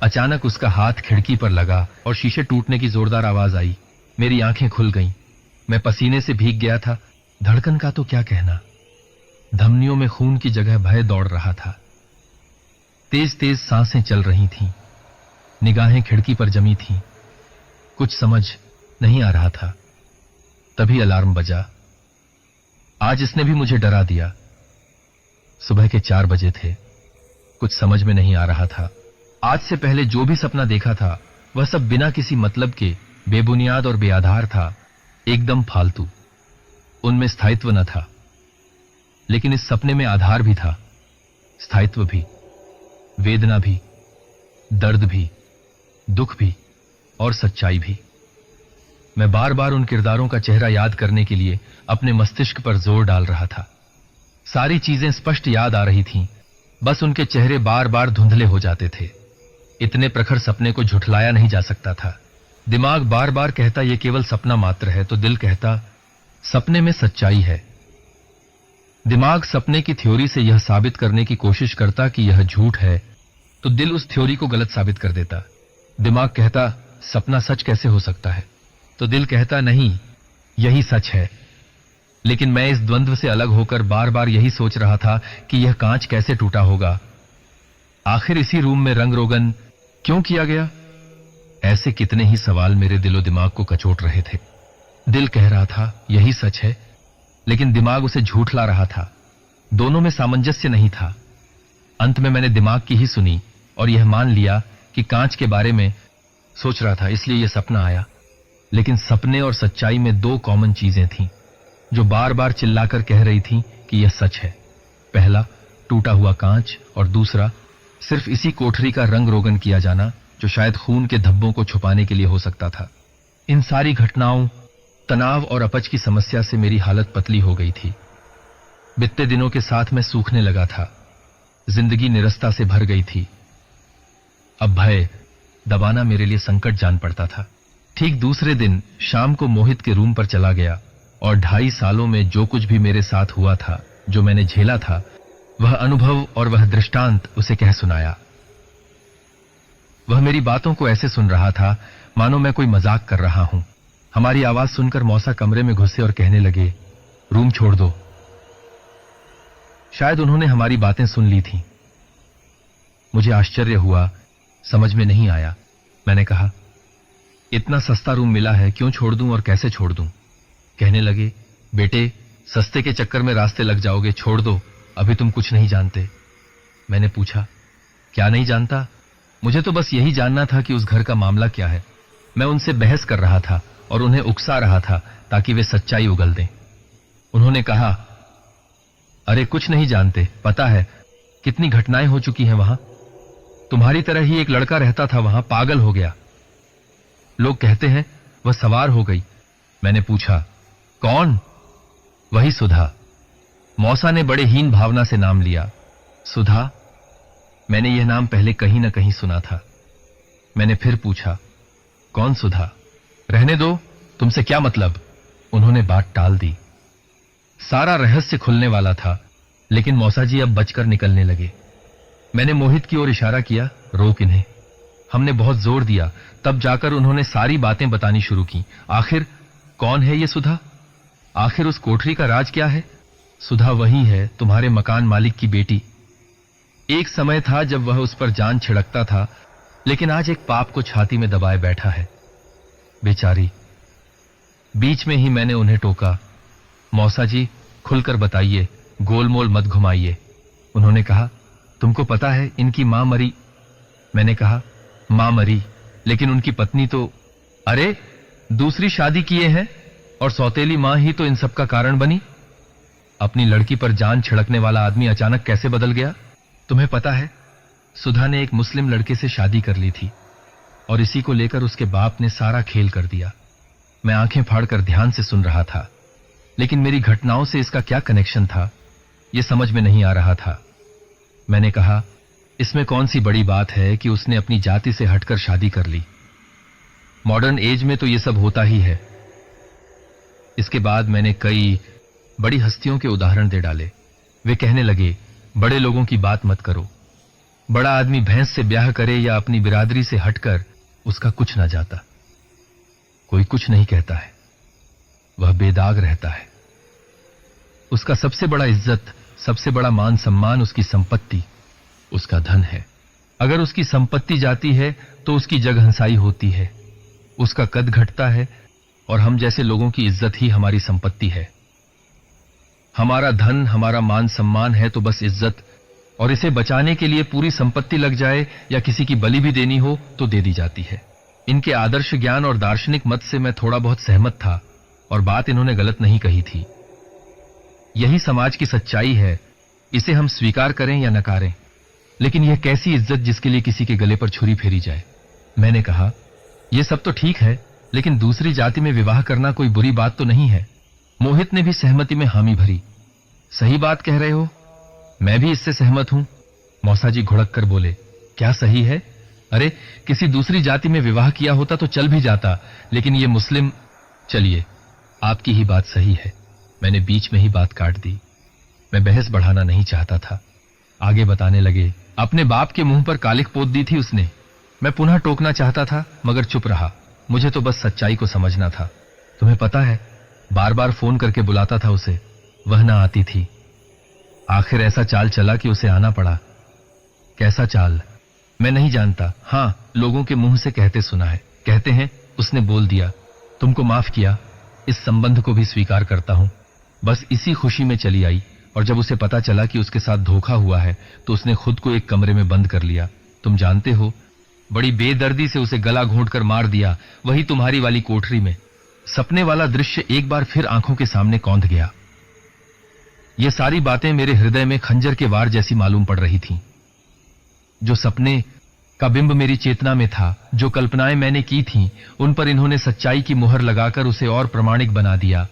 अचानक उसका हाथ खिड़की पर लगा और शीशे टूटने की जोरदार आवाज आई। मेरी आंखें खुल गईं। मैं पसीने से भीग गया था। धड़कन का तो क्या कहना, धमनियों में खून की जगह भय दौड़ रहा था। तेज तेज सांसें चल रही थीं। निगाहें खिड़की पर जमी थीं। कुछ समझ नहीं आ रहा था। तभी अलार्म बजा। आज इसने भी मुझे डरा दिया। सुबह के 4 बजे थे। कुछ समझ में नहीं आ रहा था। आज से पहले जो भी सपना देखा था वह सब बिना किसी मतलब के, बेबुनियाद और बेआधार था, एकदम फालतू। उनमें स्थायित्व न था। लेकिन इस सपने में आधार भी था, स्थायित्व भी, वेदना भी, दर्द भी, दुख भी और सच्चाई भी। मैं बार बार उन किरदारों का चेहरा याद करने के लिए अपने मस्तिष्क पर जोर डाल रहा था। सारी चीजें स्पष्ट याद आ रही थीं, बस उनके चेहरे बार बार धुंधले हो जाते थे। इतने प्रखर सपने को झुठलाया नहीं जा सकता था। दिमाग बार बार कहता यह केवल सपना मात्र है, तो दिल कहता सपने में सच्चाई है। दिमाग सपने की थ्योरी से यह साबित करने की कोशिश करता कि यह झूठ है, तो दिल उस थ्योरी को गलत साबित कर देता। दिमाग कहता सपना सच कैसे हो सकता है, तो दिल कहता नहीं, यही सच है। लेकिन मैं इस द्वंद्व से अलग होकर बार बार यही सोच रहा था कि यह कांच कैसे टूटा होगा, आखिर इसी रूम में रंग रोगन क्यों किया गया। ऐसे कितने ही सवाल मेरे दिलो दिमाग को कचोट रहे थे। दिल कह रहा था यही सच है, लेकिन दिमाग उसे झूठला रहा था। दोनों में सामंजस्य नहीं था। अंत में मैंने दिमाग की ही सुनी और यह मान लिया कि कांच के बारे में सोच रहा था, इसलिए यह सपना आया। लेकिन सपने और सच्चाई में 2 कॉमन चीजें थीं जो बार बार चिल्लाकर कह रही थीं कि यह सच है। पहला टूटा हुआ कांच और दूसरा सिर्फ इसी कोठरी का रंग रोगन किया जाना, जो शायद खून के धब्बों को छुपाने के लिए हो सकता था। इन सारी घटनाओं, तनाव और अपच की समस्या से मेरी हालत पतली हो गई थी। बीतते दिनों के साथ मैं सूखने लगा था। जिंदगी निरस्ता से भर गई थी। अब भय दबाना मेरे लिए संकट जान पड़ता था। ठीक दूसरे दिन शाम को मोहित के रूम पर चला गया और 2.5 सालों में जो कुछ भी मेरे साथ हुआ था, जो मैंने झेला था, वह अनुभव और वह दृष्टांत उसे कह सुनाया। वह मेरी बातों को ऐसे सुन रहा था मानो मैं कोई मजाक कर रहा हूं। हमारी आवाज सुनकर मौसा कमरे में घुसे और कहने लगे, रूम छोड़ दो। शायद उन्होंने हमारी बातें सुन ली थीं। मुझे आश्चर्य हुआ, समझ में नहीं आया। मैंने कहा, इतना सस्ता रूम मिला है, क्यों छोड़ दूं और कैसे छोड़ दूं? कहने लगे, बेटे सस्ते के चक्कर में रास्ते लग जाओगे, छोड़ दो, अभी तुम कुछ नहीं जानते। मैंने पूछा, क्या नहीं जानता? मुझे तो बस यही जानना था कि उस घर का मामला क्या है। मैं उनसे बहस कर रहा था और उन्हें उकसा रहा था ताकि वे सच्चाई उगल दें। उन्होंने कहा, अरे कुछ नहीं जानते, पता है कितनी घटनाएं हो चुकी हैं वहां। तुम्हारी तरह ही एक लड़का रहता था वहां, पागल हो गया। लोग कहते हैं वह सवार हो गई। मैंने पूछा, कौन? वही सुधा। मौसा ने बड़े हीन भावना से नाम लिया। सुधा? मैंने यह नाम पहले कहीं न कहीं सुना था। मैंने फिर पूछा, कौन सुधा? रहने दो, तुमसे क्या मतलब? उन्होंने बात टाल दी। सारा रहस्य खुलने वाला था, लेकिन मौसा जी अब बचकर निकलने लगे। मैंने मोहित की ओर इशारा किया, रोक इन्हें। हमने बहुत जोर दिया, तब जाकर उन्होंने सारी बातें बतानी शुरू की। आखिर कौन है ये सुधा? आखिर उस कोठरी का राज क्या है? सुधा वही है, तुम्हारे मकान मालिक की बेटी। एक समय था जब वह उस पर जान छिड़कता था, लेकिन आज एक पाप को छाती में दबाए बैठा है। बेचारी। बीच में ही मैंने उन्हें टोका, मौसा जी खुलकर बताइए, गोलमोल मत घुमाइए। उन्होंने कहा, तुमको पता है इनकी मां मरी। मैंने कहा, मां मरी, लेकिन उनकी पत्नी तो, अरे दूसरी शादी किए हैं और सौतेली मां ही तो इन सब का कारण बनी। अपनी लड़की पर जान छिड़कने वाला आदमी अचानक कैसे बदल गया? तुम्हें पता है, सुधा ने एक मुस्लिम लड़के से शादी कर ली थी और इसी को लेकर उसके बाप ने सारा खेल कर दिया। मैं आंखें फाड़कर ध्यान से सुन रहा था, लेकिन मेरी घटनाओं से इसका क्या कनेक्शन था, यह समझ में नहीं आ रहा था। मैंने कहा, इसमें कौन सी बड़ी बात है कि उसने अपनी जाति से हटकर शादी कर ली। मॉडर्न एज में तो यह सब होता ही है। इसके बाद मैंने कई बड़ी हस्तियों के उदाहरण दे डाले। वे कहने लगे, बड़े लोगों की बात मत करो। बड़ा आदमी भैंस से ब्याह करे या अपनी बिरादरी से हटकर, उसका कुछ ना जाता। कोई कुछ नहीं कहता है, वह बेदाग रहता है। उसका सबसे बड़ा इज्जत, सबसे बड़ा मान सम्मान उसकी संपत्ति, उसका धन है। अगर उसकी संपत्ति जाती है तो उसकी जगहंसाई होती है, उसका कद घटता है, और हम जैसे लोगों की इज्जत ही हमारी संपत्ति है। हमारा धन, हमारा मान सम्मान है तो बस इज्जत, और इसे बचाने के लिए पूरी संपत्ति लग जाए या किसी की बलि भी देनी हो तो दे दी जाती है। इनके आदर्श ज्ञान और दार्शनिक मत से मैं थोड़ा बहुत सहमत था, और बात इन्होंने गलत नहीं कही थी। यही समाज की सच्चाई है, इसे हम स्वीकार करें या नकारें। लेकिन यह कैसी इज्जत जिसके लिए किसी के गले पर छुरी फेरी जाए। मैंने कहा, यह सब तो ठीक है, लेकिन दूसरी जाति में विवाह करना कोई बुरी बात तो नहीं है। मोहित ने भी सहमति में हामी भरी। सही बात कह रहे हो, मैं भी इससे सहमत हूं। मौसा जी घुड़क कर बोले, क्या सही है? अरे, किसी दूसरी जाति में विवाह किया होता तो चल भी जाता, लेकिन ये मुस्लिम। चलिए, आपकी ही बात सही है। मैंने बीच में ही बात काट दी। मैं बहस बढ़ाना नहीं चाहता था। आगे बताने लगे, अपने बाप के मुंह पर कालिख पोत दी थी उसने। मैं पुनः टोकना चाहता था, मगर चुप रहा। मुझे तो बस सच्चाई को समझना था। तुम्हें पता है, बार बार फोन करके बुलाता था उसे, वह ना आती थी। आखिर ऐसा चाल चला कि उसे आना पड़ा। कैसा चाल? मैं नहीं जानता। हां, लोगों के मुंह से कहते सुना है। कहते हैं उसने बोल दिया, तुमको माफ किया, इस संबंध को भी स्वीकार करता हूं। बस इसी खुशी में चली आई, और जब उसे पता चला कि उसके साथ धोखा हुआ है तो उसने खुद को एक कमरे में बंद कर लिया। तुम जानते हो, बड़ी बेदर्दी से उसे गला घोंटकर मार दिया, वही तुम्हारी वाली कोठरी में। सपने वाला दृश्य एक बार फिर आंखों के सामने कौंध गया। ये सारी बातें मेरे हृदय में खंजर के वार जैसी मालूम पड़ रही थीं। जो सपने का बिंब मेरी चेतना में था, जो कल्पनाएं मैंने की थीं, उन पर इन्होंने सच्चाई की मुहर लगाकर उसे और प्रमाणिक बना दिया।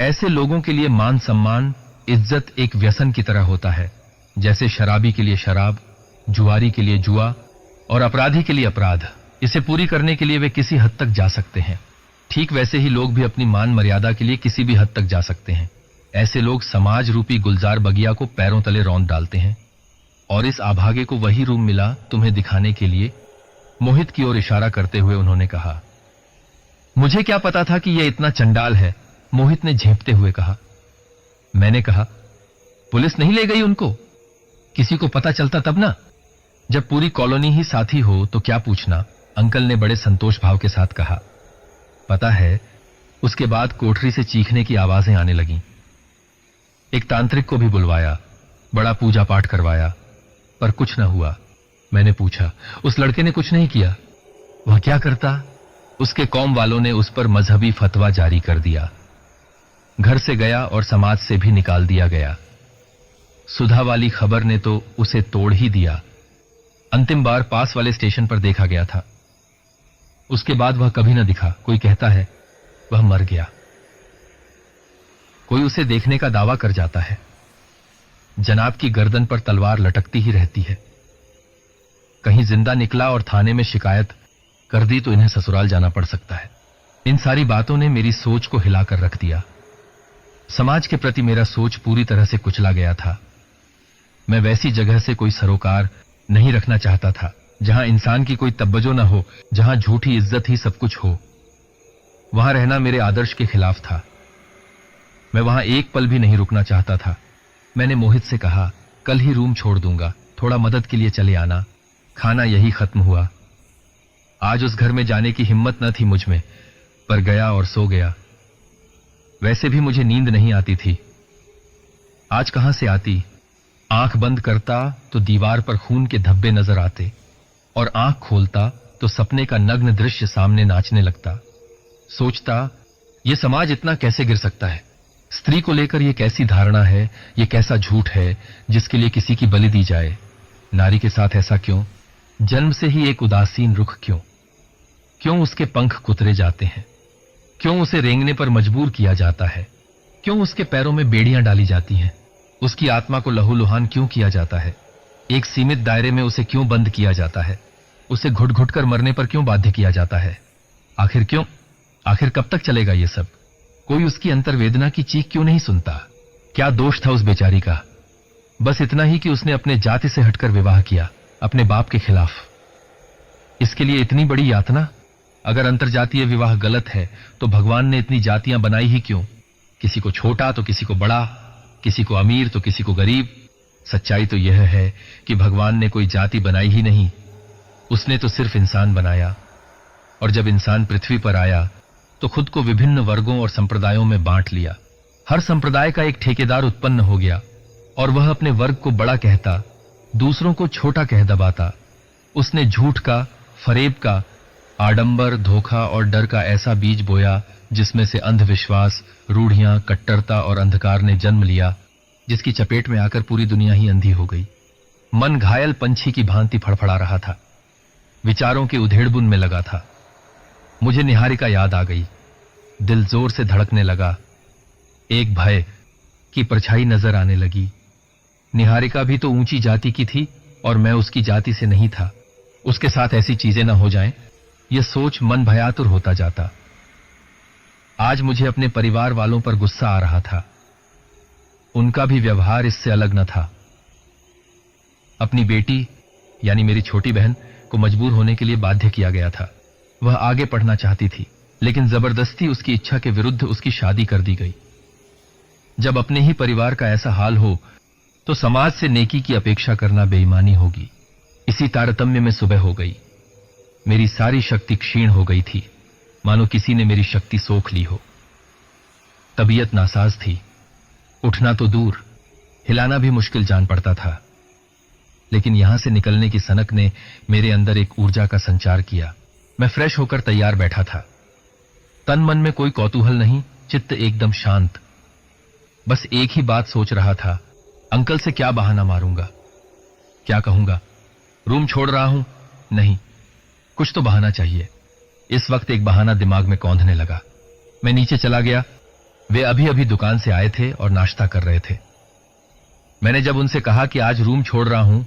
ऐसे लोगों के लिए मान सम्मान, इज्जत एक व्यसन की तरह होता है, जैसे शराबी के लिए शराब, जुआरी के लिए जुआ और अपराधी के लिए अपराध। इसे पूरी करने के लिए वे किसी हद तक जा सकते हैं। ठीक वैसे ही लोग भी अपनी मान मर्यादा के लिए किसी भी हद तक जा सकते हैं। ऐसे लोग समाज रूपी गुलजार बगिया को पैरों तले रौंद डालते हैं। और इस आभागे को वही रूम मिला तुम्हें दिखाने के लिए। मोहित की ओर इशारा करते हुए उन्होंने कहा। मुझे क्या पता था कि यह इतना चंडाल है, मोहित ने झेंपते हुए कहा। मैंने कहा, पुलिस नहीं ले गई उनको? किसी को पता चलता तब ना। जब पूरी कॉलोनी ही साथी हो तो क्या पूछना, अंकल ने बड़े संतोष भाव के साथ कहा। पता है, उसके बाद कोठरी से चीखने की आवाजें आने लगीं। एक तांत्रिक को भी बुलवाया, बड़ा पूजा पाठ करवाया, पर कुछ न हुआ। मैंने पूछा, उस लड़के ने कुछ नहीं किया? वह क्या करता? उसके कौम वालों ने उस पर मजहबी फतवा जारी कर दिया। घर से गया और समाज से भी निकाल दिया गया। सुधा वाली खबर ने तो उसे तोड़ ही दिया। अंतिम बार पास वाले स्टेशन पर देखा गया था। उसके बाद वह कभी न दिखा। कोई कहता है वह मर गया, कोई उसे देखने का दावा कर जाता है। जनाब की गर्दन पर तलवार लटकती ही रहती है। कहीं जिंदा निकला और थाने में शिकायत कर दी तो इन्हें ससुराल जाना पड़ सकता है। इन सारी बातों ने मेरी सोच को हिलाकर रख दिया। समाज के प्रति मेरा सोच पूरी तरह से कुचला गया था। मैं वैसी जगह से कोई सरोकार नहीं रखना चाहता था जहां इंसान की कोई तब्बजो न हो, जहां झूठी इज्जत ही सब कुछ हो। वहां रहना मेरे आदर्श के खिलाफ था। मैं वहां एक पल भी नहीं रुकना चाहता था। मैंने मोहित से कहा, कल ही रूम छोड़ दूंगा, थोड़ा मदद के लिए चले आना। खाना यही खत्म हुआ। आज उस घर में जाने की हिम्मत न थी मुझ में, पर गया और सो गया। वैसे भी मुझे नींद नहीं आती थी। आज कहां से आती? आंख बंद करता तो दीवार पर खून के धब्बे नजर आते, और आंख खोलता तो सपने का नग्न दृश्य सामने नाचने लगता। सोचता, यह समाज इतना कैसे गिर सकता है? स्त्री को लेकर यह कैसी धारणा है, यह कैसा झूठ है जिसके लिए किसी की बलि दी जाए? नारी के साथ ऐसा क्यों? जन्म से ही एक उदासीन रुख क्यों? क्यों उसके पंख कुतरे जाते हैं? क्यों उसे रेंगने पर मजबूर किया जाता है? क्यों उसके पैरों में बेड़ियां डाली जाती हैं? उसकी आत्मा को लहूलुहान क्यों किया जाता है? एक सीमित दायरे में उसे क्यों बंद किया जाता है? उसे घुट घुट कर मरने पर क्यों बाध्य किया जाता है? आखिर क्यों? आखिर कब तक चलेगा ये सब? कोई उसकी अंतर्वेदना की चीख क्यों नहीं सुनता? क्या दोष था उस बेचारी का? बस इतना ही कि उसने अपने जाति से हटकर विवाह किया, अपने बाप के खिलाफ। इसके लिए इतनी बड़ी यातना? अगर अंतरजातीय विवाह गलत है तो भगवान ने इतनी जातियां बनाई ही क्यों? किसी को छोटा तो किसी को बड़ा, किसी को अमीर तो किसी को गरीब। सच्चाई तो यह है कि भगवान ने कोई जाति बनाई ही नहीं, उसने तो सिर्फ इंसान बनाया। और जब इंसान पृथ्वी पर आया तो खुद को विभिन्न वर्गों और संप्रदायों में बांट लिया। हर संप्रदाय का एक ठेकेदार उत्पन्न हो गया और वह अपने वर्ग को बड़ा कहता, दूसरों को छोटा कह दबाता। उसने झूठ का, फरेब का, आडंबर, धोखा और डर का ऐसा बीज बोया जिसमें से अंधविश्वास, रूढ़ियां, कट्टरता और अंधकार ने जन्म लिया, जिसकी चपेट में आकर पूरी दुनिया ही अंधी हो गई। मन घायल पंछी की भांति फड़फड़ा रहा था, विचारों के उधेड़बुन में लगा था। मुझे निहारिका याद आ गई। दिल जोर से धड़कने लगा। एक भय की परछाई नजर आने लगी। निहारिका भी तो ऊंची जाति की थी और मैं उसकी जाति से नहीं था। उसके साथ ऐसी चीजें न हो जाएं, यह सोच मन भयातुर होता जाता। आज मुझे अपने परिवार वालों पर गुस्सा आ रहा था। उनका भी व्यवहार इससे अलग न था। अपनी बेटी यानी मेरी छोटी बहन को मजबूर होने के लिए बाध्य किया गया था। वह आगे पढ़ना चाहती थी, लेकिन जबरदस्ती उसकी इच्छा के विरुद्ध उसकी शादी कर दी गई। जब अपने ही परिवार का ऐसा हाल हो तो समाज से नेकी की अपेक्षा करना बेईमानी होगी। इसी तारतम्य में सुबह हो गई। मेरी सारी शक्ति क्षीण हो गई थी, मानो किसी ने मेरी शक्ति सोख ली हो। तबीयत नासाज थी, उठना तो दूर, हिलाना भी मुश्किल जान पड़ता था। लेकिन यहां से निकलने की सनक ने मेरे अंदर एक ऊर्जा का संचार किया। मैं फ्रेश होकर तैयार बैठा था। तन मन में कोई कौतूहल नहीं, चित्त एकदम शांत। बस एक ही बात सोच रहा था, अंकल से क्या बहाना मारूंगा, क्या कहूंगा? रूम छोड़ रहा हूं? नहीं, कुछ तो बहाना चाहिए। इस वक्त एक बहाना दिमाग में कौंधने लगा। मैं नीचे चला गया। वे अभी अभी दुकान से आए थे और नाश्ता कर रहे थे। मैंने जब उनसे कहा कि आज रूम छोड़ रहा हूं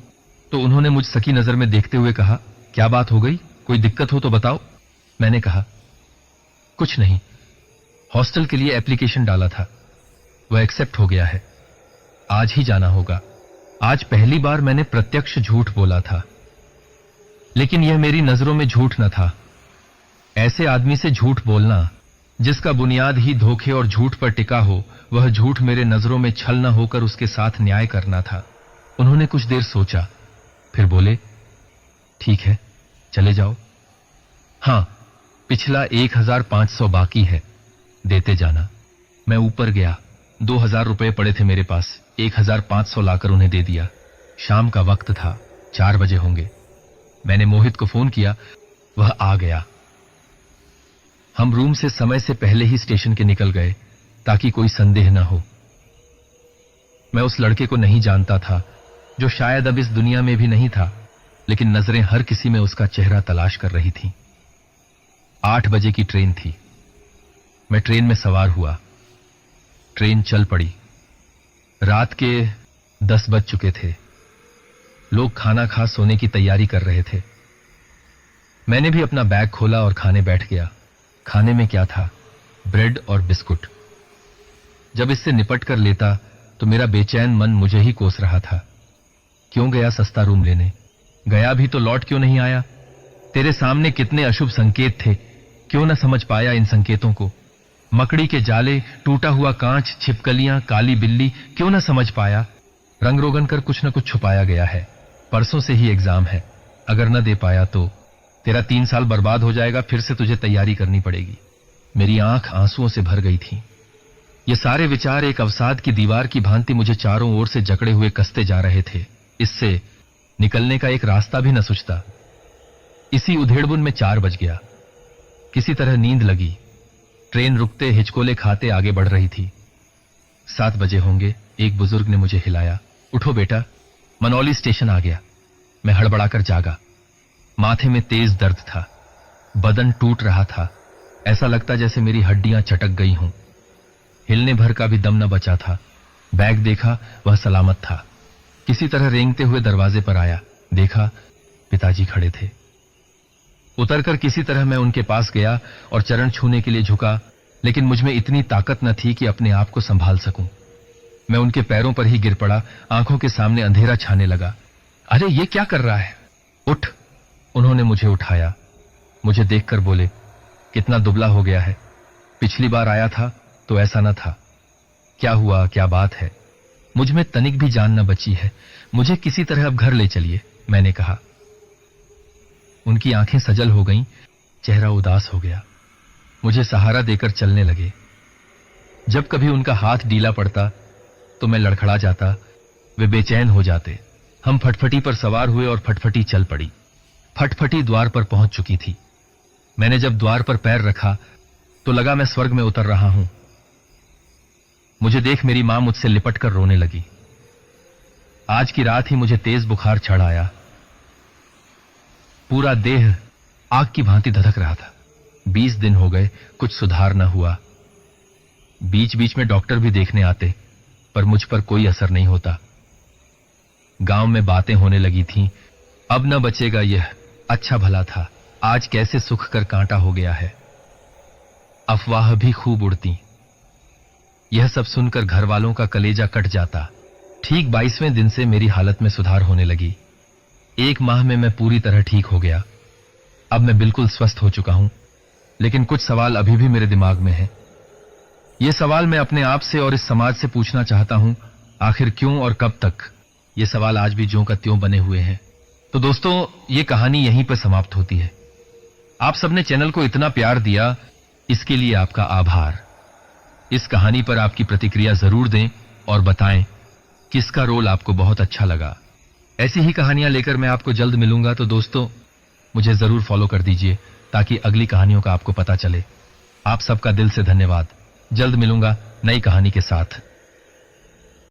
तो उन्होंने मुझ सकी नजर में देखते हुए कहा, क्या बात हो गई, कोई दिक्कत हो तो बताओ। मैंने कहा, कुछ नहीं, हॉस्टल के लिए एप्लीकेशन डाला था, वह एक्सेप्ट हो गया है, आज ही जाना होगा। आज पहली बार मैंने प्रत्यक्ष झूठ बोला था, लेकिन यह मेरी नजरों में झूठ न था। ऐसे आदमी से झूठ बोलना जिसका बुनियाद ही धोखे और झूठ पर टिका हो, वह झूठ मेरे नजरों में छल न होकर उसके साथ न्याय करना था। उन्होंने कुछ देर सोचा, फिर बोले, ठीक है, चले जाओ। हां, पिछला 1500 बाकी है, देते जाना। मैं ऊपर गया। 2000 रुपए पड़े थे मेरे पास। 1500 लाकर उन्हें दे दिया। शाम का वक्त था, 4 बजे होंगे। मैंने मोहित को फोन किया, वह आ गया। हम रूम से समय से पहले ही स्टेशन के निकल गए ताकि कोई संदेह न हो। मैं उस लड़के को नहीं जानता था, जो शायद अब इस दुनिया में भी नहीं था, लेकिन नजरें हर किसी में उसका चेहरा तलाश कर रही थीं। 8 बजे की ट्रेन थी। मैं ट्रेन में सवार हुआ। ट्रेन चल पड़ी। रात के 10 बज चुके थे। लोग खाना खा सोने की तैयारी कर रहे थे। मैंने भी अपना बैग खोला और खाने बैठ गया। खाने में क्या था? ब्रेड और बिस्कुट। जब इससे निपट कर लेता तो मेरा बेचैन मन मुझे ही कोस रहा था। क्यों गया सस्ता रूम लेने? गया भी तो लौट क्यों नहीं आया? तेरे सामने कितने अशुभ संकेत थे, क्यों न समझ पाया इन संकेतों को? मकड़ी के जाले, टूटा हुआ कांच, छिपकलियां, काली बिल्ली, क्यों न समझ पाया? रंग रोगन कर कुछ न कुछ छुपाया गया है। परसों से ही एग्जाम है, अगर न दे पाया तो तेरा 3 साल बर्बाद हो जाएगा। फिर से तुझे तैयारी करनी पड़ेगी। मेरी आंख आंसुओं से भर गई थी। ये सारे विचार एक अवसाद की दीवार की भांति मुझे चारों ओर से जकड़े हुए कसते जा रहे थे। इससे निकलने का एक रास्ता भी न सुझता। इसी उधेड़बुन में 4 बज गया। किसी तरह नींद लगी। ट्रेन रुकते हिचकोले खाते आगे बढ़ रही थी। 7 बजे होंगे। एक बुजुर्ग ने मुझे हिलाया, उठो बेटा, मनौली स्टेशन आ गया। मैं हड़बड़ाकर जागा। माथे में तेज दर्द था, बदन टूट रहा था। ऐसा लगता जैसे मेरी हड्डियां चटक गई हों। हिलने भर का भी दम न बचा था। बैग देखा, वह सलामत था। किसी तरह रेंगते हुए दरवाजे पर आया, देखा पिताजी खड़े थे। उतरकर किसी तरह मैं उनके पास गया और चरण छूने के लिए झुका, लेकिन मुझमें इतनी ताकत न थी कि अपने आप को संभाल सकूं। मैं उनके पैरों पर ही गिर पड़ा। आंखों के सामने अंधेरा छाने लगा। अरे ये क्या कर रहा है? उठ। उन्होंने मुझे उठाया। मुझे देखकर बोले, कितना दुबला हो गया है। पिछली बार आया था तो ऐसा न था। क्या हुआ, क्या बात है? मुझ में तनिक भी जान न बची है। मुझे किसी तरह अब घर ले चलिए, मैंने कहा। उनकी आंखें सजल हो गईं, चेहरा उदास हो गया। मुझे सहारा देकर चलने लगे। जब कभी उनका हाथ ढीला पड़ता तो मैं लड़खड़ा जाता, वे बेचैन हो जाते। हम फटफटी पर सवार हुए और फटफटी चल पड़ी। फटफटी द्वार पर पहुंच चुकी थी। मैंने जब द्वार पर पैर रखा तो लगा मैं स्वर्ग में उतर रहा हूं। मुझे देख मेरी मां मुझसे लिपट कर रोने लगी। आज की रात ही मुझे तेज बुखार चढ़ आया। पूरा देह आग की भांति धधक रहा था। 20 दिन हो गए, कुछ सुधार न हुआ। बीच बीच में डॉक्टर भी देखने आते, पर मुझ पर कोई असर नहीं होता। गांव में बातें होने लगी थीं, अब न बचेगा यह, अच्छा भला था, आज कैसे सुख कर कांटा हो गया है। अफवाह भी खूब उड़ती। यह सब सुनकर घर वालों का कलेजा कट जाता। ठीक 22वें दिन से मेरी हालत में सुधार होने लगी। 1 माह में मैं पूरी तरह ठीक हो गया। अब मैं बिल्कुल स्वस्थ हो चुका हूं, लेकिन कुछ सवाल अभी भी मेरे दिमाग में हैं। ये सवाल मैं अपने आप से और इस समाज से पूछना चाहता हूं, आखिर क्यों और कब तक? ये सवाल आज भी ज्यों का त्यों बने हुए हैं। तो दोस्तों, ये कहानी यहीं पर समाप्त होती है। आप सबने चैनल को इतना प्यार दिया, इसके लिए आपका आभार। इस कहानी पर आपकी प्रतिक्रिया जरूर दें और बताएं किसका रोल आपको बहुत अच्छा लगा। ऐसी ही कहानियां लेकर मैं आपको जल्द मिलूंगा, तो दोस्तों मुझे जरूर फॉलो कर दीजिए ताकि अगली कहानियों का आपको पता चले। आप सबका दिल से धन्यवाद। जल्द मिलूंगा नई कहानी के साथ।